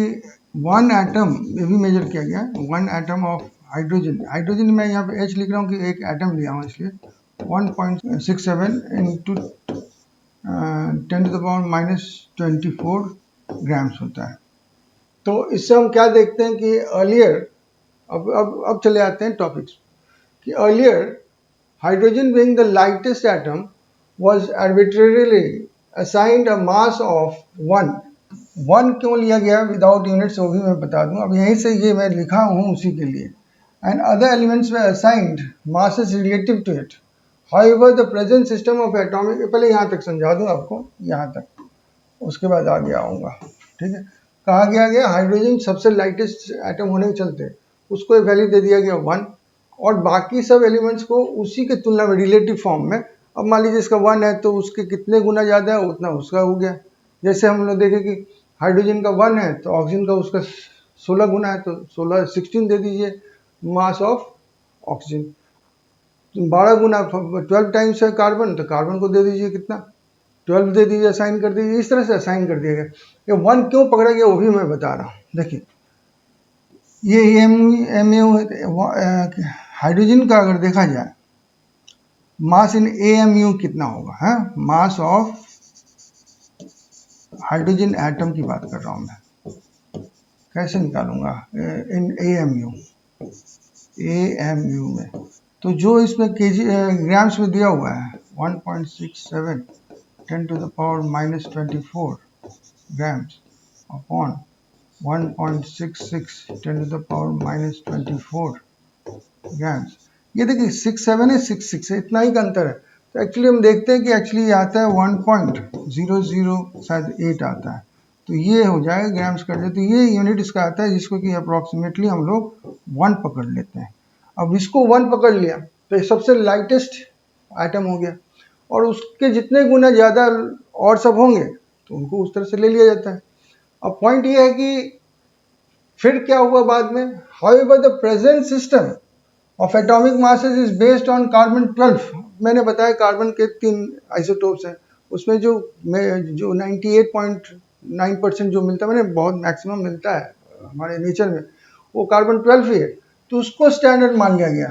1 एटम ये भी मेजर किया गया। 1 एटम ऑफ हाइड्रोजन में यहाँ पे H लिख रहा हूँ कि एक एटम लिया हूँ, इसलिए 1.67 इंटू 10⁻⁻24 ग्राम्स होता है। तो इससे हम क्या देखते हैं कि अर्लियर, अब चले आते हैं टॉपिक्स, कि earlier hydrogen being the lightest atom was arbitrarily assigned a mass of 1। 1 क्यों लिया गया विदाउट यूनिट्स वो भी मैं बता दूं। अब यहीं से ये मैं लिखा हूँ उसी के लिए। And other elements were assigned masses relative to it, however the present system of atomic, पहले यहाँ तक समझा दूं आपको, यहाँ तक, उसके बाद आगे आऊँगा। ठीक है, कहा गया हाइड्रोजन सबसे लाइटेस्ट एटम होने के चलते उसको एक वैल्यू दे दिया गया 1, और बाकी सब एलिमेंट्स को उसी के तुलना में रिलेटिव फॉर्म में। अब मान लीजिए इसका 1 है तो उसके कितने गुना ज़्यादा है उतना उसका हो गया। जैसे हम लोग देखें कि हाइड्रोजन का 1 है तो ऑक्सीजन का उसका 16 गुना है, तो 16 दे दीजिए mass of oxygen. 12 Guna 12 times है कार्बन, तो कार्बन को दे दीजिए कितना, 12 दे दीजिए, असाइन कर दीजिए। इस तरह से असाइन कर दिया गया। ये 1 क्यों पकड़ा गया वो भी मैं बता रहा हूँ। देखिए ये AMU हाइड्रोजन का अगर देखा जाए मास इन AMU कितना होगा, है मास ऑफ हाइड्रोजन एटम की बात कर रहा हूं मैं, कैसे निकालूंगा इन AMU में। तो जो इसमें kg ग्राम्स में दिया हुआ है 1.67 10⁻⁻24 ग्राम्स अपॉन 1.66 10⁻⁻24 ग्राम्स। ये देखिए 67 है 66 है, इतना ही का अंतर है। तो एक्चुअली हम देखते हैं कि एक्चुअली ये आता है 1.00 शायद 8 आता है, तो ये हो जाएगा ग्राम्स कर दे। तो ये यूनिट इसका आता है जिसको कि अप्रॉक्सीमेटली हम लोग 1 पकड़ लेते हैं। अब इसको 1 पकड़ लिया तो ये सबसे लाइटेस्ट आइटम हो गया। और उसके जितने गुना ज़्यादा और सब होंगे तो उनको उस तरह से ले लिया जाता है। अब पॉइंट ये है कि फिर क्या हुआ बाद में, however the present system of atomic masses is based on carbon 12। मैंने बताया कार्बन के 3 आइसोटोप्स हैं, उसमें जो 98.9% जो मिलता है, मैंने बहुत मैक्सिमम मिलता है हमारे नेचर में, वो कार्बन 12 ही है। तो उसको स्टैंडर्ड मान लिया गया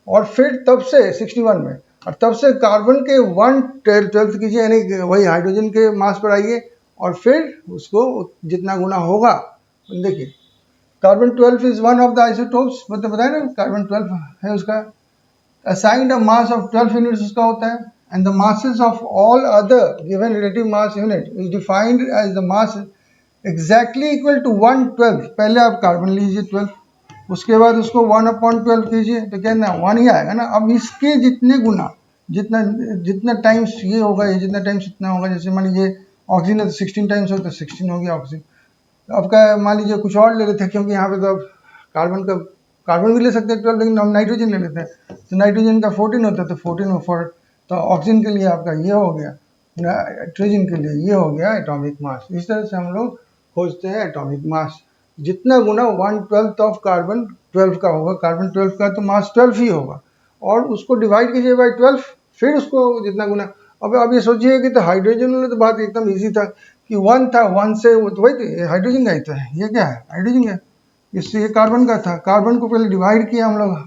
और फिर तब से 61 में, और तब से कार्बन के 1/12 कीजिए, यानी वही हाइड्रोजन के मास पर आइए, और फिर उसको जितना गुना होगा देखिए। Carbon 12 is one of the isotopes, मतलब बताया ना कार्बन 12 है उसका, assigned a mass of 12 units उसका होता है, and the masses of all other given relative mass unit is defined as the mass exactly equal to 1/12। पहले आप कार्बन लीजिए 12, उसके बाद उसको 1/12 कीजिए तो क्या ना 1 ही आएगा ना। अब इसके जितने गुना, जितना जितना टाइम्स ये होगा, ये जितना टाइम्स इतना होगा, जैसे मान लीजिए ऑक्सीजन है तो 16 टाइम्स हो तो 16 हो गया ऑक्सीजन। आपका मान लीजिए कुछ और ले लेते हैं, क्योंकि यहाँ पे तो अब कार्बन भी ले सकते हैं 12, लेकिन हम नाइट्रोजन ले लेते हैं तो नाइट्रोजन का 14 होता है तो 14 और 4, तो ऑक्सीजन के लिए आपका ये हो गया, नाइट्रोजन के लिए ये हो गया एटॉमिक मास। इस तरह से हम लोग खोजते हैं एटॉमिक मास। जितना गुना 1/12 ऑफ कार्बन 12 का होगा, कार्बन 12 का तो मास 12 ही होगा, और उसको डिवाइड कीजिए बाई 12, फिर उसको जितना गुना। अब ये सोचिए कि तो हाइड्रोजन वाला तो बात एकदम ईजी था कि 1 था, 1 से तो वही तो हाइड्रोजन का ही था, ये क्या है हाइड्रोजन है, इससे ये कार्बन का था। कार्बन को पहले डिवाइड किया हम लोग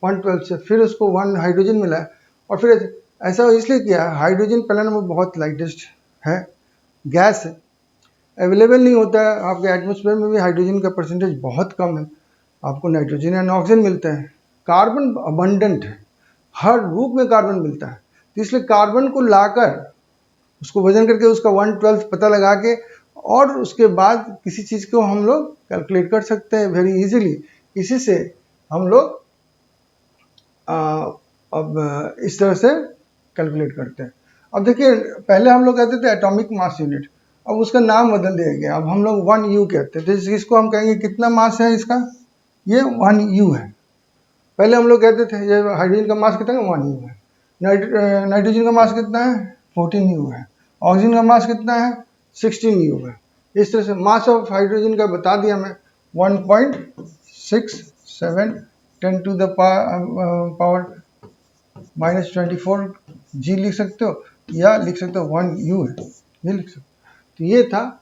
1/12 से, फिर उसको 1 हाइड्रोजन मिला है, और फिर ऐसा इसलिए किया, हाइड्रोजन पहला नंबर बहुत लाइटेस्ट है, गैस है, अवेलेबल नहीं होता है, आपके एटमोसफेयर में भी हाइड्रोजन का परसेंटेज बहुत कम है, आपको नाइट्रोजन एंड ऑक्सीजन मिलता है। कार्बन अबंडेंट है, हर रूप में कार्बन मिलता है, तो इसलिए कार्बन को लाकर उसको वजन करके उसका 1/12 पता लगा के, और उसके बाद किसी चीज़ को हम लोग कैलकुलेट कर सकते हैं वेरी इजीली। इसी से हम लोग अब इस तरह से कैलकुलेट करते हैं। अब देखिए, पहले हम लोग कहते थे एटॉमिक मास यूनिट, अब उसका नाम बदल दिया गया, अब हम लोग 1U कहते हैं। तो इसको हम कहेंगे कितना मास है इसका, ये 1U है। पहले हम लोग कहते थे ये हाइड्रोजन का मास कितना है, 1U है। नाइट्रोजन का मास कितना है, 14U है। ऑक्सीजन का मास कितना है, 16U है। इस तरह से मास ऑफ हाइड्रोजन का बता दिया मैं, 1.67 10 टू द पावर -24 G लिख सकते हो, या लिख सकते हो 1U है, ये लिख सकते हो। तो ये था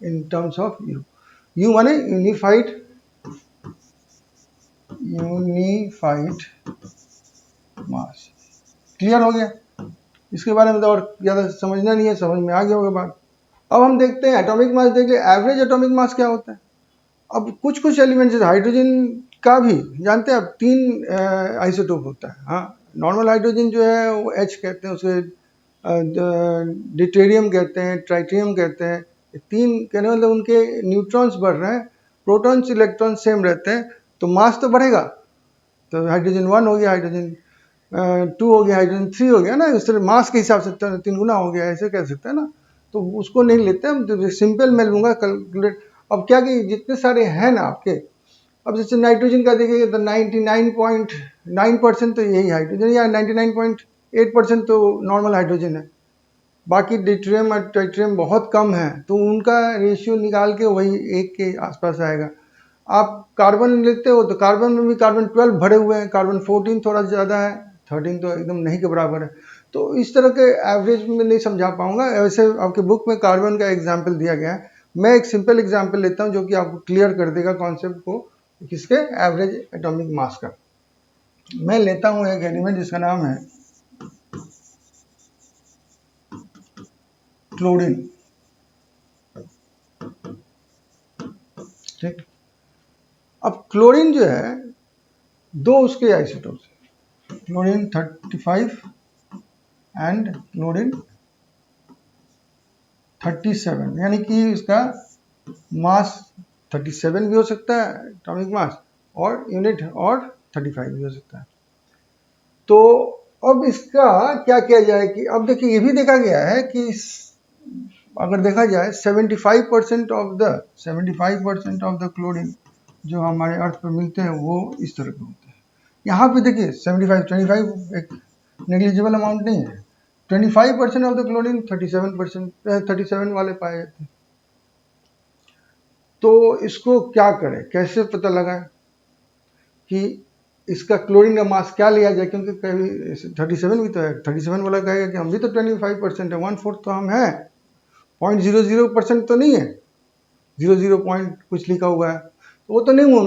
in terms of U। U माने यूनिफाइड मास। क्लियर हो गया, इसके बारे में तो और ज़्यादा समझना नहीं है, समझ में आ गया होगा बात। अब हम देखते हैं एटॉमिक मास, देख ले एवरेज एटॉमिक मास क्या होता है। अब कुछ कुछ एलिमेंट्स, हाइड्रोजन का भी जानते हैं आप 3 आइसोटोप होता है। हाँ, नॉर्मल हाइड्रोजन जो है वो H कहते हैं, उसे ड्यूटेरियम कहते हैं, ट्राइटियम कहते हैं। 3 कहने मतलब उनके न्यूट्रॉन्स बढ़ रहे हैं, प्रोटॉन्स इलेक्ट्रॉन्स सेम रहते हैं, तो मास तो बढ़ेगा। तो हाइड्रोजन 1 हो गया, हाइड्रोजन 2 हो गया, हाइड्रोजन 3 हो गया ना, इस तरह मास के हिसाब से 3 गुना हो गया, ऐसे कह सकते हैं ना। तो उसको नहीं लेते हम, तो सिंपल मैं लूँगा कैलकुलेट। अब क्या कि जितने सारे हैं ना आपके, अब जैसे नाइट्रोजन का देखिए तो 99.9% तो यही हाइड्रोजन, या 99.8% तो नॉर्मल हाइड्रोजन है। बाकी ड्यूटेरियम और ट्राइटियम बहुत कम है, तो उनका रेशियो निकाल के वही 1 के आसपास आएगा। आप कार्बन लेते हो तो कार्बन में भी कार्बन 12 भरे हुए हैं, कार्बन 14 थोड़ा ज़्यादा है, 13 तो एकदम नहीं के बराबर है। तो इस तरह के एवरेज में नहीं समझा पाऊंगा, वैसे आपके बुक में कार्बन का एग्जाम्पल दिया गया है। मैं एक सिंपल एग्जाम्पल लेता हूं जो कि आपको क्लियर कर देगा कॉन्सेप्ट को, किसके एवरेज एटॉमिक मास का। मैं लेता हूं एक एलिमेंट जिसका नाम है क्लोरीन। ठीक, अब क्लोरीन जो है, 2 उसके आइसोटोप्स है, क्लोरीन 35 एंड क्लोरीन 37, यानी कि इसका मास 37 भी हो सकता है एटॉमिक मास, और यूनिट और 35 भी हो सकता है। तो अब इसका क्या किया जाए कि अब देखिए ये भी देखा गया है कि अगर देखा जाए 75% ऑफ द क्लोरीन जो हमारे अर्थ पर मिलते हैं वो इस तरह के होते हैं। यहाँ पे देखिए 75 25 एक नेग्लिजिबल अमाउंट नहीं है। 25% ऑफ द क्लोरीन 37 वाले पाए जाते हैं। तो इसको क्या करें, कैसे पता लगाएं कि इसका क्लोरीन का मास क्या लिया जाए, क्योंकि कभी 37 भी तो है, 37 वाला कहेगा कि हम भी तो 25% है, 1/4 तो हम है, 0.00% तो नहीं है, 00 पॉइंट कुछ लिखा हुआ है, तो वो तो नहीं हूँ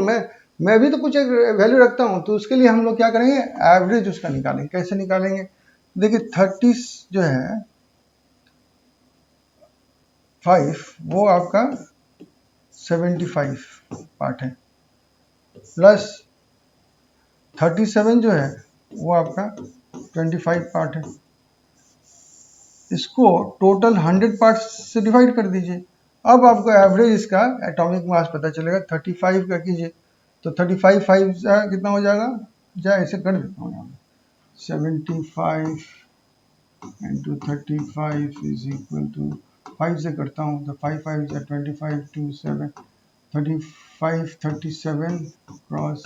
मैं भी तो कुछ एक वैल्यू रखता हूँ। तो उसके लिए हम लोग क्या करेंगे, एवरेज उसका निकालेंगे। कैसे निकालेंगे, देखिए 30 जो है 5 वो आपका 75 पार्ट है, प्लस 37 जो है वो आपका 25 पार्ट है। इसको टोटल 100 पार्ट से डिवाइड कर दीजिए। अब आपको एवरेज इसका एटॉमिक मास पता चलेगा। 35 का कीजिए तो 35 5 कितना हो जाएगा, जाए ऐसे कर देता हूँ, 75 इंटू 35 इज इक्वल टू 5 से करता हूँ तो 5 5 से 25 2 7 35 37 क्रॉस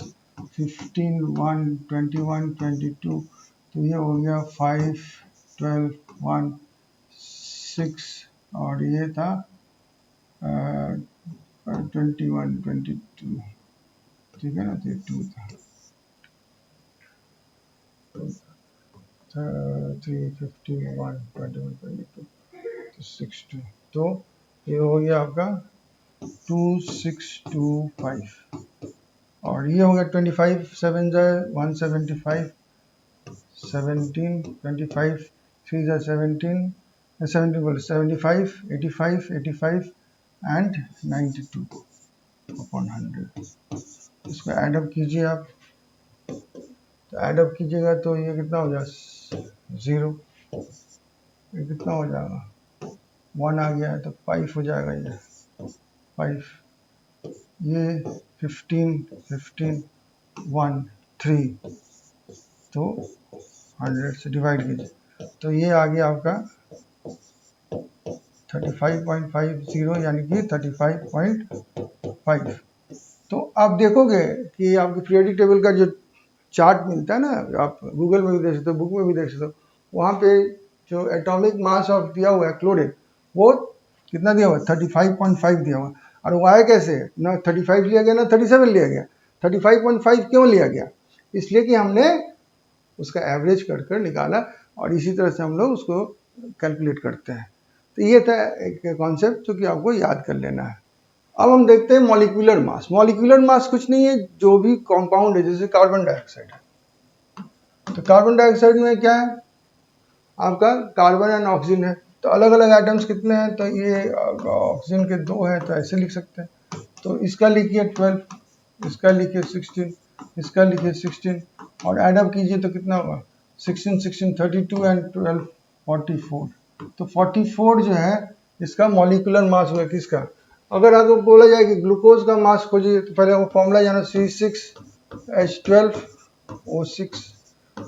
15 1 21 22, तो ये हो गया 5 12 1 6 और ये था 21 22, ठीक है ना, तो 2 था 3 15 1 21 22 तो 62, तो ये हो गया आपका 2625 और ये हो गया 25 7 जाए 175 17 25 3 जाए 17 17 बोले 75 85 85 एंड 92 अपॉन 100। इसको ऐड अप कीजिए आप, तो ऐड अप कीजिएगा तो ये कितना हो जाएगा 0, ये कितना हो जाएगा 1 आ गया है तो 5 हो जाएगा, ये 5, ये 15 15 1 3, तो 100 से डिवाइड कीजिए तो ये आ गया आपका 35.50 यानी कि 35.5। तो आप देखोगे कि आपके पीरियोडिक टेबल का जो चार्ट मिलता है ना, आप गूगल में भी देख सकते हो, बुक में भी देख सकते हो, वहाँ पे जो एटॉमिक मास ऑफ दिया हुआ है क्लोरीन, वो कितना दिया हुआ है 35.5 दिया हुआ है। और वो आया कैसे, ना 35 लिया गया ना 37 लिया गया, 35.5 क्यों लिया गया, इसलिए कि हमने उसका एवरेज कर निकाला और इसी तरह से हम लोग उसको कैलकुलेट करते हैं। तो ये था एक कॉन्सेप्ट जो कि आपको याद कर लेना है। अब हम देखते हैं मॉलिक्यूलर मास। मॉलिक्यूलर मास कुछ नहीं है, जो भी कंपाउंड है, जैसे कार्बन डाइऑक्साइड है, तो कार्बन डाइऑक्साइड में क्या है आपका कार्बन एंड ऑक्सीजन है, तो अलग अलग आइटम्स कितने हैं, तो ये ऑक्सीजन के 2 हैं, तो ऐसे लिख सकते हैं। तो इसका लिखिए 12, इसका लिखिए 16, इसका लिखिए 16 और ऐड अप कीजिए तो कितना होगा 16 16 32 एंड 12 44, तो 44 जो है इसका मॉलिक्यूलर मास हुआ किसका। अगर आपको बोला जाए कि ग्लूकोज का मास खोजिए तो पहले वो फॉर्मूला जाना C6H12O6।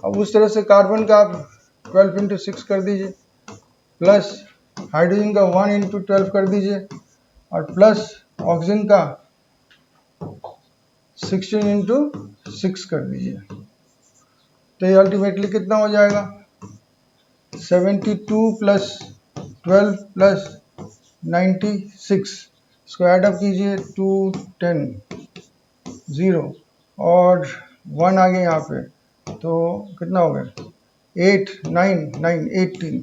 अब उस तरह से कार्बन का आप 12 इंटू 6 कर दीजिए, प्लस हाइड्रोजन का 1 इंटू 12 कर दीजिए और प्लस ऑक्सीजन का 16 इंटू 6 कर दीजिए, तो ये अल्टीमेटली कितना हो जाएगा 72 प्लस 12 प्लस 96, इसको ऐड अप कीजिए 2 10 0 और 1 आ गया यहाँ पे, तो कितना हो गया 8 9 9 18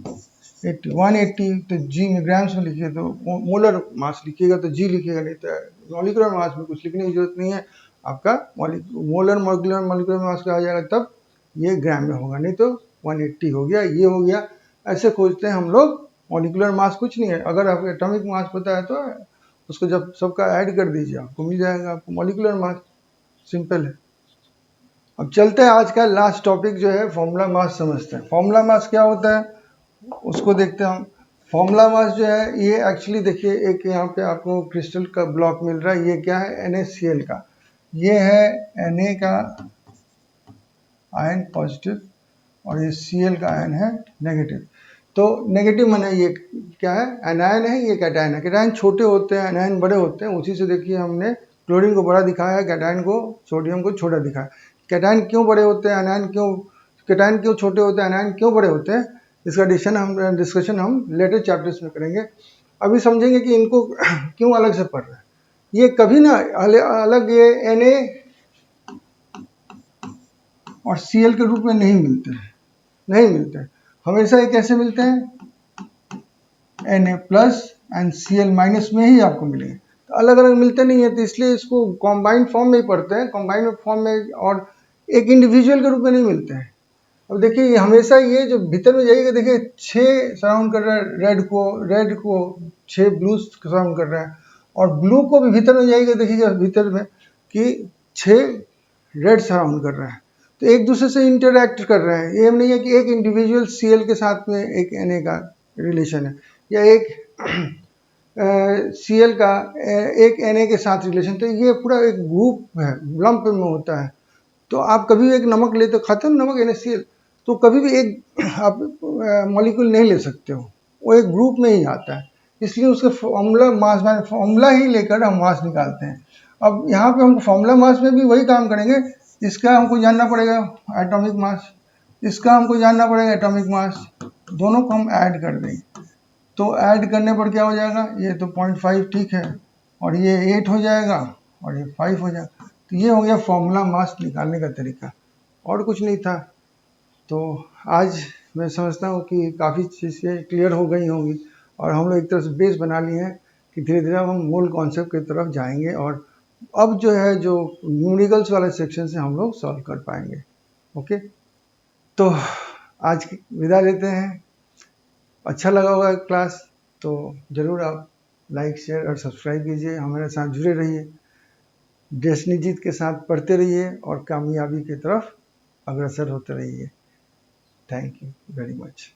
180, तो जी में ग्राम्स में लिखिए, तो मोलर मास लिखिएगा तो जी लिखिएगा, नहीं तो मॉलिक्यूलर मास में कुछ लिखने की जरूरत नहीं है। आपका मोलर मॉलिक्यूलर मास का आ जाएगा तब ये ग्राम में होगा, नहीं तो 180 हो गया, ये हो गया। ऐसे खोजते हैं हम लोग मॉलिक्यूलर मास, कुछ नहीं है। अगर आपको एटॉमिक मास पता है तो उसको जब सबका ऐड कर दीजिए आपको मिल जाएगा आपको मॉलिक्यूलर मास, सिंपल है। अब चलते हैं आज का लास्ट टॉपिक जो है फॉर्मूला मास समझते हैं। फॉर्मूला मास क्या होता है उसको देखते हैं हम। फॉर्मूला मास जो है ये एक्चुअली देखिए, एक यहाँ पे आपको क्रिस्टल का ब्लॉक मिल रहा है, ये क्या है NaCl का, ये है Na का आयन पॉजिटिव और ये Cl का आयन है नेगेटिव। तो नेगेटिव माने ये क्या है, एनायन है, ये कैटायन है। कैटायन छोटे होते हैं, एनायन बड़े होते हैं, उसी से देखिए हमने क्लोरीन को बड़ा दिखाया है, कैटायन को सोडियम को छोटा दिखाया। कैटायन क्यों बड़े होते हैं, एनायन क्यों, कैटायन क्यों छोटे होते हैं, एनायन क्यों बड़े होते हैं, इसका डिस्कशन हम लेटर चैप्टर्स में करेंगे। अभी समझेंगे कि इनको क्यों अलग से पढ़ रहे हैं। ये कभी ना अलग ये Na और Cl के रूप में नहीं मिलते हैं, हमेशा ये कैसे मिलते हैं, Na plus and Cl minus में ही आपको मिलेंगे, तो अलग अलग मिलते नहीं है, तो इसलिए इसको कॉम्बाइंड फॉर्म में ही पढ़ते हैं, कॉम्बाइंड फॉर्म में, और एक इंडिविजुअल के रूप में नहीं मिलते हैं। अब देखिए हमेशा ये जो भीतर में जाइएगा, देखिए 6 सराउंड कर रहा है रेड को 6 ब्लू सराउंड कर रहा है, और ब्लू को भी भीतर में जाइएगा, देखिएगा भीतर में कि 6 रेड सराउंड कर रहा है, तो एक दूसरे से इंटरैक्ट कर रहे हैं। ये नहीं है कि एक इंडिविजुअल Cl के साथ में एक Na का रिलेशन है, या एक Cl का एक Na के साथ रिलेशन, तो ये पूरा एक ग्रुप है, लंप में होता है। तो आप कभी एक नमक लेते खाते हो नमक NaCl, तो कभी भी एक आप मॉलिक्यूल नहीं ले सकते हो, वो एक ग्रुप में ही आता है, इसलिए उसके फॉर्मूला ही लेकर हम मास निकालते हैं। अब यहाँ पे हम फॉर्मूला मास में भी वही काम करेंगे, इसका हमको जानना पड़ेगा एटॉमिक मास, इसका हमको जानना पड़ेगा एटॉमिक मास, दोनों को हम ऐड कर देंगे, तो ऐड करने पर क्या हो जाएगा, ये तो 0.5 ठीक है, और ये 8 हो जाएगा, और ये 5 हो जाएगा। तो ये हो गया फॉर्मूला मास निकालने का तरीका, और कुछ नहीं था। तो आज मैं समझता हूँ कि काफ़ी चीज़ें क्लियर हो गई होंगी, और हम लोग एक तरह से बेस बना लिए हैं कि धीरे धीरे हम मूल कॉन्सेप्ट की तरफ जाएंगे, और अब जो है जो न्यूमेरिकल्स वाले सेक्शन से हम लोग सॉल्व कर पाएंगे। ओके, तो आज की विदा लेते हैं। अच्छा लगा होगा क्लास, तो ज़रूर आप लाइक शेयर और सब्सक्राइब कीजिए, हमारे साथ जुड़े रहिए, डेस्टिनी जीत के साथ पढ़ते रहिए, और कामयाबी की तरफ अग्रसर होते रहिए। Thank you very much.